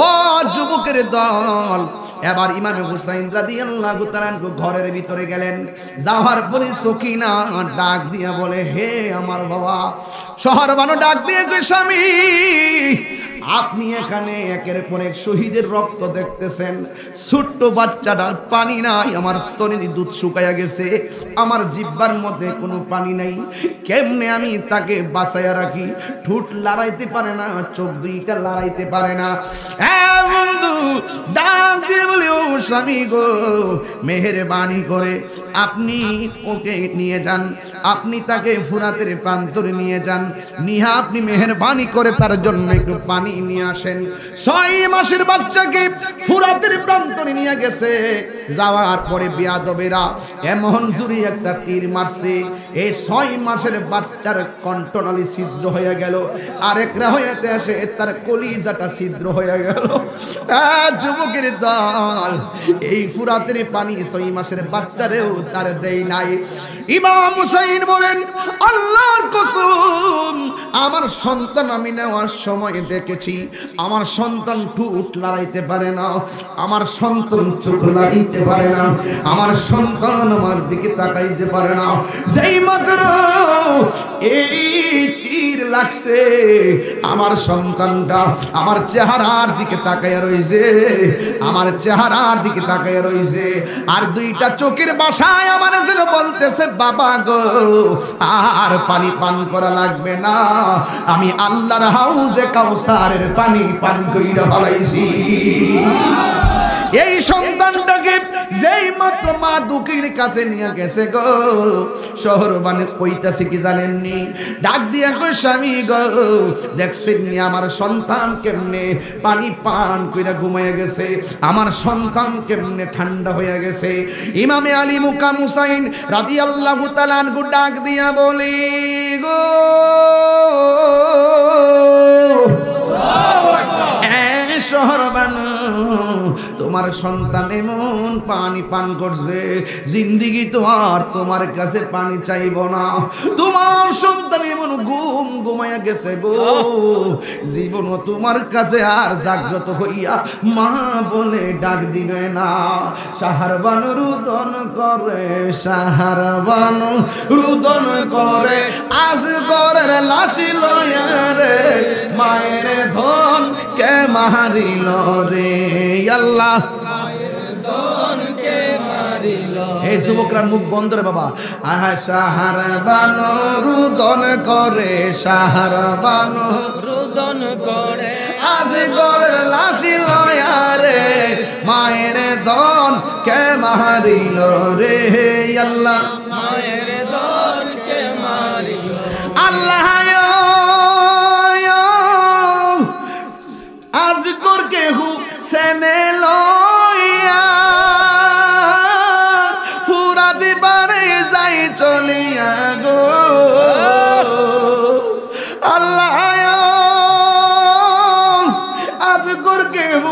ও যুবকের দল, এবার ইমাম হুসাইন রাদিয়াল্লাহু তাআলা আনহু ঘরের ভিতরে গেলেন। যাওয়ার পরে সকিনা ডাক দিয়া বলে, হে আমার বাবা। শহর বানো ডাক দিয়ে কই, স্বামী আপনি এখানে একের পর এক শহীদের রক্ত দেখতেছেন, ছোট্ট বাচ্চাটার পানি নাই, আমার স্তনের দুধ শুকাইয়া গেছে, আমার জিহ্বার মধ্যে কোনো পানি নাই, কেমনে আমি তাকে বাঁচাইয়া রাখি? ঠোঁট লড়াইতে পারে না, চোখ দুইটা লড়াইতে পারে না। হ্যাঁ বন্ধু ডাক দিয়ে বলে, ও স্বামী গো, মেহেরবানি করে আপনি ওকে নিয়ে যান, আপনি তাকে ফুরাতের প্রান্তরে নিয়ে যান, নিহা আপনি মেহেরবানি করে তার জন্য একটু পানি নিয়ে আসেন। 6 মাসের বাচ্চাকে ফুরাতের প্রান্তরে নিয়ে গেছে। যাওয়ার পরে বিয়াদবেরা এমন জুরি একটা তীর মারছে, এই 6 মাসের বাচ্চার কণ্ঠনালী ছিদ্র হয়ে গেল, আরেকরা হইতে আসে তার কলিজাটা ছিদ্র হয়ে গেল। যুবকের দল, এই ফুরাতের পানি 6 মাসের বাচ্চারেও তার দেই নাই। ইমাম হুসাইন বলেন, আল্লাহর কসম, আমার সন্তান আমি নেওয়ার সময় দেখেছি, আমার সন্তান ঠোঁট লড়াইতে পারে না, আমার সন্তান চোখ লাগাইতে পারে না, আমার সন্তান আমার দিকে তাকাইতে পারে না। যেই মাত্র এই তীর লাগছে, আমার সন্তানটা আমার চেহারার দিকে তাকাইয়া রইছে, আমার চেহারার দিকে তাকাইয়া রইছে, আর দুইটা চোখের বাসায় আমার যেন বলতেছে, বাবা গো আর পানি পান করা লাগবে না, আমি আল্লাহর হাউজে কাউসারের পানি পান কইরা ফলাইছি। এই সন্তানটাকে যেই মাত্র মা দুঃখীর কাছে নিয়ে গেছে গো, শহর মানে কইতাছে কি জানেননি? ডাক দিয়া কই, স্বামী গো দেখছেন নি আমার সন্তান কেমনে পানি পান কইরা ঘুমাইয়া গেছে, আমার সন্তান কেমনে ঠান্ডা হয়ে গেছে। ইমামে আলী মুকাম হুসাইন রাদিয়াল্লাহু তাআলা আনহু ডাক দিয়া বলি, গো শহর বানো, তোমার সন্তান এমন পানি পান করছে, জিন্দিগি তো আর তোমার কাছে পানি চাইব না। তোমার সন্তান এমন ঘুম ঘুমাইয়া গেছে গো, জীবনও তোমার কাছে আর জাগ্রত হইয়া মা বলে ডাক দিবে না। সাহার বানু রুদন করে, সাহার বানু রুদন করে, আজ গরের লাশি লয়া রে, মায়ের ধন কে মারিল রে আল্লাহ, এই যুবকরা মুখ বন্ধ রে বাবা। আহা সাহার বানু রুদন করে, সাহার বানু রুদন করে, আজ গরের লাশি লয়া রে, মায়ের ধন কে মারিল রে আল্লাহ, মায়ের ধন কে মারিল আল্লাহ। আজ কর কেহু সেনে লইয়া ফুরাতে পারে যাই চল বলিয়া গো আল্লাহ আজ গোর কেহ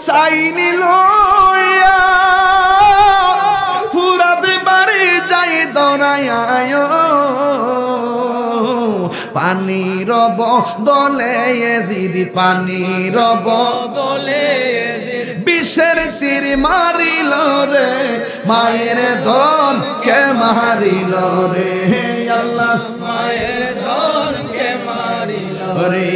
চাইনি লইয়া ফুরাত বাড়ি যাই দরায় পানি রব দলে জিদি পানি রব দলে বিষের তীর মারিল রে মায়ের দন কে মারিল রে আল্লাহ মায়ের দন কে মারিল রে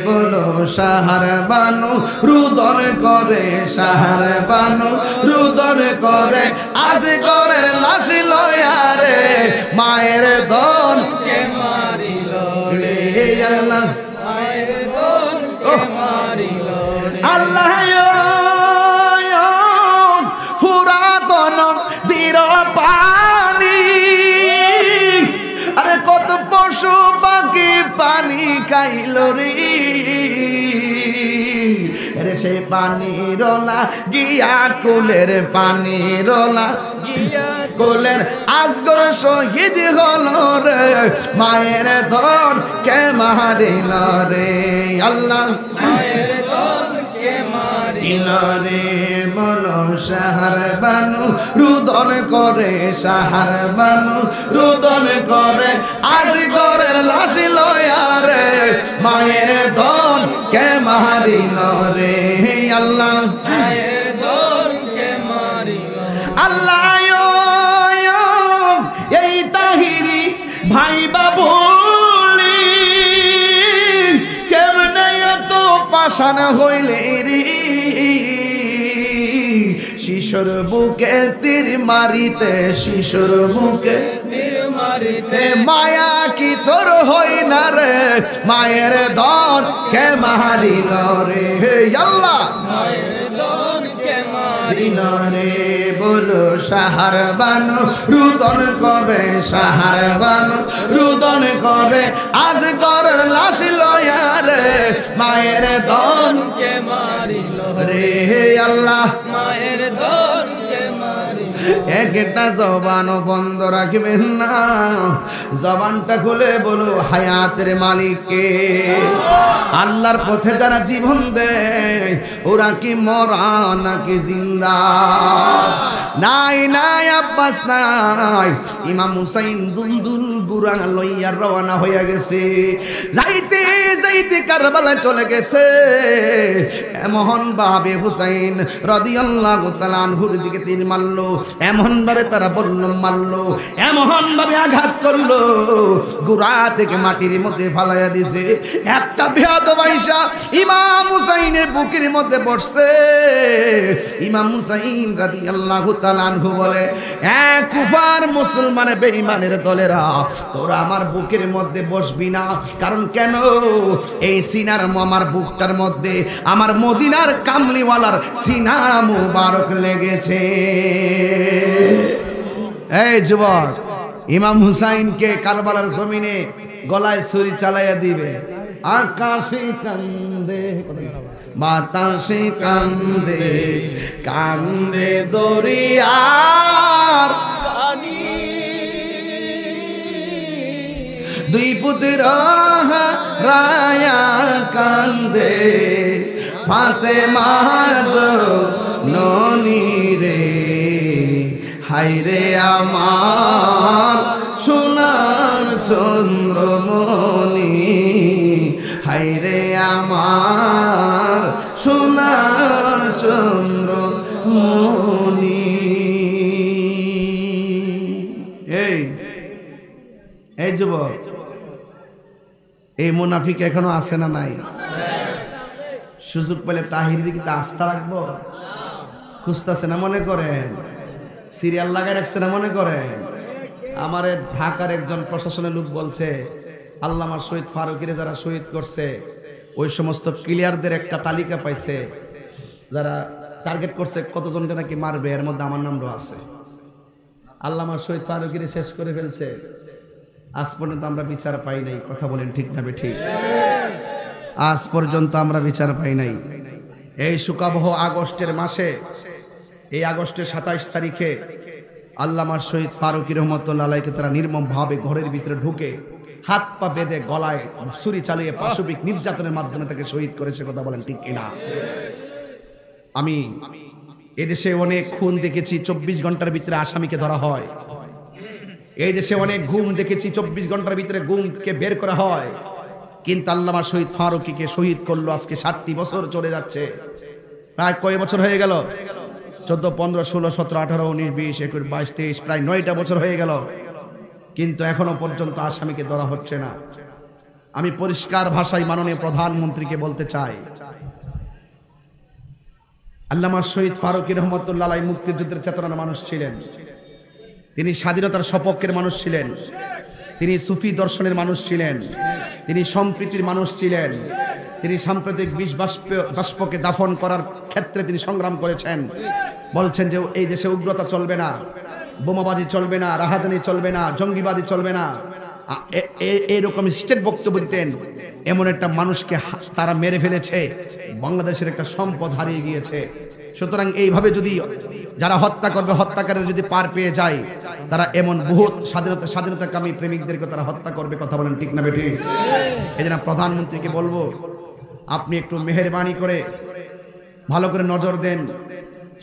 বলো সাহার বানু রুদন করে সাহার বানু রুদন করে আজ গরের লাশ লয়া রে মায়ের দন কে মারিল রে আল্লাহ মায়ের দন কে মারিল আল্লাহ ফুরাতন দীর পানি আরে কত পশু পাখি পানি খাইল রে সে পানি রোলা গিয়া কুলের পানি রোলা গিয়া কুলের আজগর শহীদ হল রে মায়ের দন কে মারিল রে আল্লাহ মায়ের দন কে মারিল রে বলো সাহার বানু রুদন করে সাহার বানু রুদন করে আজ গরের লাশ লয়া রে মায়ের দন কে মারিল রে আল্লাহ মায়ের দন কে মারিল আল্লাহ এই তাহিরি ভাই বাবুলি কেমনে এত পাষাণ হইলে রে শিশুর বুকে তীর মারিতে শিশুর বুকে তীর মারিতে মায়া কি তোর হই না রে মায়ের দন কে মারিল রে আল্লাহ মায়ের দন কে মারিল রে বলো সাহার বানু রুদন করে সাহার বানু রুদন করে আজ গরের লাশ লয়া রে মায়ের দন কে মারিল রে আল্লাহ মায়ের দন কে মারিল একটা জবানও বন্ধ রাখবেন না জবানটা খুলে বলো হায়াতের মালিককে আল্লাহর পথে যারা জীবন দেয় ওরা কি মরা নাকি জিন্দা নাই নাই আব্বাস নাই ইমাম হুসাইন দুলদুল গুরা লইয়া রওনা হইয়া গেছে যাইতে যাইতে কারবালায় চলে গেছে এমন ভাবে হুসাইন রাদিয়াল্লাহু তাআলা আনহুর দিকে তীর মারলো এমন ভাবে তারা বলল মারলো এমন ভাবে আঘাত করলো গুরা থেকে মাটির মধ্যে ফালাইয়া দিছে একটা বেয়াদব আইসা ইমাম হুসাইনের বুকের মধ্যে পড়ছে ইমাম হুসাইন রাদিয়াল্লাহু তাআলা আনহু বলে এক কুফার মুসলমানের বেঈমানের দলেরা তোরা আমার বুকের মধ্যে বসবি না কারণ কেন এই সিনার আমার বুকটার মধ্যে আমার মদিনার কামলিওয়ালার সিনা মুবারক লেগেছে এই যুবক ইমাম হুসাইনকে কারবালার জমিনে গলায় ছুরি চালাইয়া দিবে আকাশে কান্দে বাতাসে কান্দে কান্দে দরিয়ার পানি দুই পুত্র রায়া কান্দে ফাতেমা ননি রে হায়রে আমার সোনার চন্দ্রমণি হায়রে আমার সোনার চন্দ্রমণি এই যুবক এই মুনাফিক এখনো আছে না নাই সুযোগ পেলে তাহিরি কি আস্থা রাখবো খুঁজতেছে না মনে করেন সিরিয়াল লাগাই রাখছে না মনে করেন আমার ঢাকার একজন প্রশাসনের লোক বলছে আল্লামা শহীদ ফারুকীর যারা শহীদ করছে ওই সমস্ত ক্লিয়ারদের একটা তালিকা পাইছে যারা টার্গেট করছে কতজনকে নাকি মারবে এর মধ্যে আমার নামও আছে আল্লামা শহীদ ফারুকীর শেষ করে ফেলছে আজ পর্যন্ত আমরা বিচার পাই নাই কথা বলেন ঠিক না ঠিক আজ পর্যন্ত আমরা বিচার পাই নাই এই সুকাবহ আগস্টের মাসে এই আগস্টের 27 তারিখে আল্লামা শহীদ ফারুকী রহমতুল্লাহ আলাইকে তারা নির্মমভাবে ঘরের ভিতরে ঢুকে হাত পা বেঁধে গলায় ছুরি চালিয়ে পাশবিক নির্যাতনের মাধ্যমে তাকে শহীদ করেছে। কথা বলেন ঠিক কিনা? আমি এদেশে অনেক খুন দেখেছি 24 ঘন্টার ভিতরে আসামিকে ধরা হয়। এই দেশে অনেক গুম দেখেছি 24 ঘন্টার ভিতরে গুমকে বের করা হয়। কিন্তু আল্লামা শহীদ ফারুকীকে শহীদ করলো আজকে 60 বছর চলে যাচ্ছে। প্রায় কয় বছর হয়ে গেল? 14, 15, 16, 17, 18, 19, 20, 21, 22, 23, প্রায় 9টা বছর হয়ে গেল, কিন্তু এখনো পর্যন্ত আসামিকে ধরা হচ্ছে না। আমি পরিষ্কার ভাষায় মাননীয় প্রধানমন্ত্রীকে বলতে চাই, আল্লামা শহীদ ফারুকী রহমতুল্লাহ আলাইহি মুক্তিযুদ্ধের চেতনার মানুষ ছিলেন। তিনি স্বাধীনতার সপক্ষের মানুষ ছিলেন। তিনি সুফি দর্শনের মানুষ ছিলেন। তিনি সম্প্রীতির মানুষ ছিলেন। তিনি সাম্প্রতিক বিষ বাষ্পকে দাফন করার ক্ষেত্রে তিনি সংগ্রাম করেছেন। বলছেন যে এই দেশে উগ্রতা চলবে না, বোমাবাজি চলবে না, রাহাজানি চলবে না, জঙ্গিবাদী চলবে না। এইরকম স্টেট বক্তব্য দিতেন। এমন একটা মানুষকে তারা মেরে ফেলেছে, বাংলাদেশের একটা সম্পদ হারিয়ে গিয়েছে। সুতরাং এইভাবে যদি যারা হত্যা করবে, হত্যাকারীরা যদি পার পেয়ে যায়, তারা এমন বহুত স্বাধীনতাকামী প্রেমিকদেরকে তারা হত্যা করবে। কথা বলেন ঠিক না বেটি? এই জন্য প্রধানমন্ত্রীকে বলবো, আপনি একটু মেহেরবানি করে ভালো করে নজর দেন,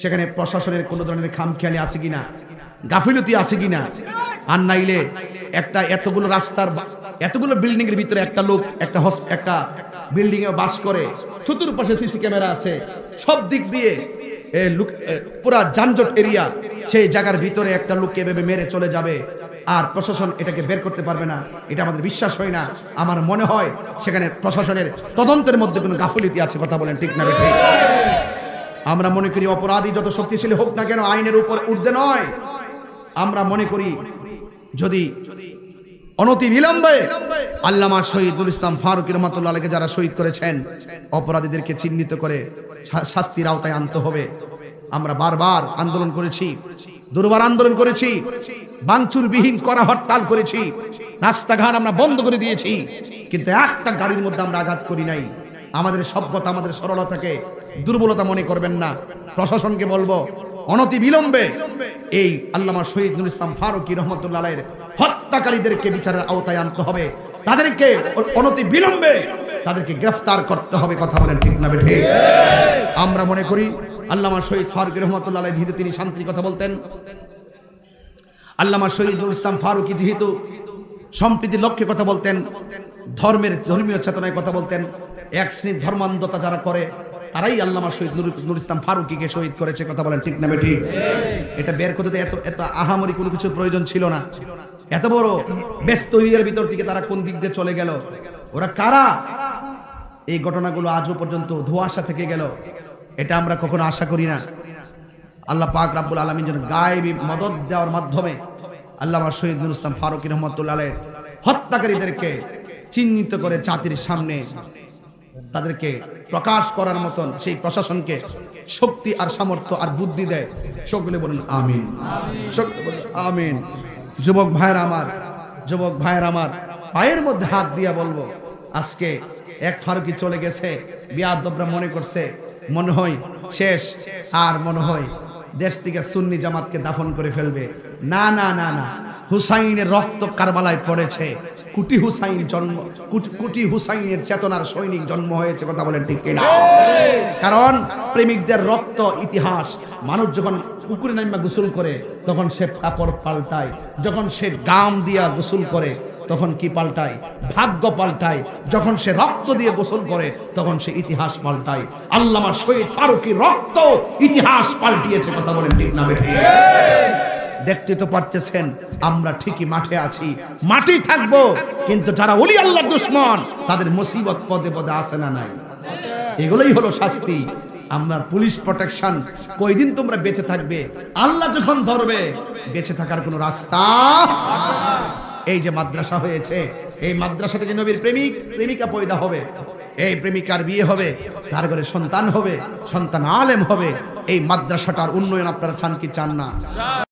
সেখানে প্রশাসনের কোনো ধরনের খামখেয়ালি আছে কিনা, গাফিলতি আছে কিনা। আর নাইলে একটা এতগুলো রাস্তার এতগুলো বিল্ডিং এর ভিতরে একটা লোক একটা বিল্ডিং এ বাস করে, চতুর্পাশে সিসি ক্যামেরা আছে, সব দিক দিয়ে পুরা যানজট এরিয়া, সেই জায়গার ভিতরে একটা লোককে এভাবে মেরে চলে যাবে আর প্রশাসন এটাকে বের করতে পারবে না, এটা আমাদের বিশ্বাস হয় না। আমার মনে হয় সেখানে প্রশাসনের তদন্তের মধ্যে কোনো গাফিলতি আছে। কথা বলেন ঠিক না বেঠিক? আমরা মনে করি অপরাধী যত শক্তিশালী হোক না কেন আইনের উপর ঊর্ধ্বে নয়। আমরা মনে করি যদি অনতি বিলম্বে আল্লামা শহীদুল ইসলাম ফারুকী রহমতুল্লাহ আলাইহি যারা শহীদ করেছেন, অপরাধীদেরকে চিহ্নিত করে শাস্তির আওতায় আনতে হবে। আমরা বারবার আন্দোলন করেছি, দুর্বার আন্দোলন করেছি, ভাঙচুরবিহীন করা হরতাল করেছি, রাস্তাঘাট আমরা বন্ধ করে দিয়েছি, কিন্তু একটা গাড়ির মধ্যে আমরা আঘাত করি নাই। আমাদের সভ্যতা, আমাদের সরলতাকে দুর্বলতা মনে করবেন না। প্রশাসনকে বলবো, অনতি বিলম্বে এই আল্লামা শহীদুল ইসলাম ফারুকী রহমতুল্লাহ আলাইহির হত্যাকারীদেরকে বিচারের আওতায় আনতে হবে। তাদেরকে অনতি বিলম্বে তাদেরকে গ্রেফতার করতে হবে। কথা বলেন ঠিক না বেঠে? আমরা মনে করি আল্লামা শহীদ ফারুকী রহমতুল্লাহ আলাইহি যেহেতু তিনি শান্তির কথা বলতেন, আল্লামা শহীদুল ইসলাম ফারুকী যেহেতু সম্প্রীতির লক্ষ্যে কথা বলতেন, ধর্মীয় চেতনায় কথা বলতেন, এক শ্রেণীর ধর্মান্ধতা যারা করে তারাই আল্লামা শহীদ নুরুল ইসলাম ফারুকীকে শহীদ করেছে। কথা বলেন ঠিক না বেঠি? এটা বের করতে এত আহামরি কোনো কিছু প্রয়োজন ছিল না। এত বড় ব্যস্ত এরিয়ার ভিতর থেকে তারা কোন দিক দিয়ে চলে গেল, ওরা কারা? এই ঘটনাগুলো আজও পর্যন্ত ধোঁয়াশা থেকে গেল, এটা আমরা কখনো আশা করি না। আল্লাহ পাক রাব্বুল আলামিন যেন গায়েবী মদদ দেওয়ার মাধ্যমে আল্লামা শহীদ নুরুল ইসলাম ফারুকী রহমতুল্লাহ আলাইহির হত্যাকারীদেরকে চিহ্নিত করে জাতির সামনে তাদেরকে প্রকাশ করার মতন সেই প্রশাসনকে শক্তি আর সামর্থ্য আর বুদ্ধি দেয়। সকলে বলুন আমিন, সকলে বলুন আমিন। যুবক ভাইয়ের আমার পায়ের মধ্যে হাত দিয়া বলবো, আজকে এক ফারুকী চলে গেছে, বিয়াদবরা মনে করছে মনে হয় শেষ, আর মনে হয় দেশ থেকে সুন্নি জামাতকে দাফন করে ফেলবে। না না না না, হুসাইনের রক্ত কারবালায় পড়েছে, কোটি হুসাইনের চেতনার সৈনিক জন্ম হয়েছে। কথা বলেন ঠিক কিনা? কারণ প্রেমিকদের রক্ত ইতিহাস। মানুষ যখন পুকুরে নাইমা গোসল করে তখন সে কাপড় পাল্টায়, যখন সে গাম দিয়া গোসল করে তখন কি পাল্টায়? ভাগ্য পাল্টায়। যখন সে রক্ত দিয়ে গোসল করে তখন সে ইতিহাস পাল্টায়। আল্লামা শহীদ ফারুকী রক্ত ইতিহাস পাল্টিয়েছে। কথা বলেন ঠিক না বেঠিক? দেখতে তো পারতেছেন আমরা ঠিকই মাঠে আছি, মাঠেই থাকবো, কিন্তু যারা ওলি আল্লাহর দুশমন তাদের মুসিবত পদে পদে আসে না নাই? এগুলোই হলো শাস্তি। আমার পুলিশ প্রোটেকশন কয়দিন তোমরা বেঁচে থাকবে? আল্লাহ যখন ধরবে বেঁচে থাকার কোনো রাস্তা। এই যে মাদ্রাসা হয়েছে, এই মাদ্রাসা থেকে নবীর প্রেমিকা পয়দা হবে, এই প্রেমিকার বিয়ে হবে, তার ঘরে সন্তান হবে, সন্তান আলেম হবে। এই মাদ্রাসাটার উন্নয়ন আপনারা চান কি চান না?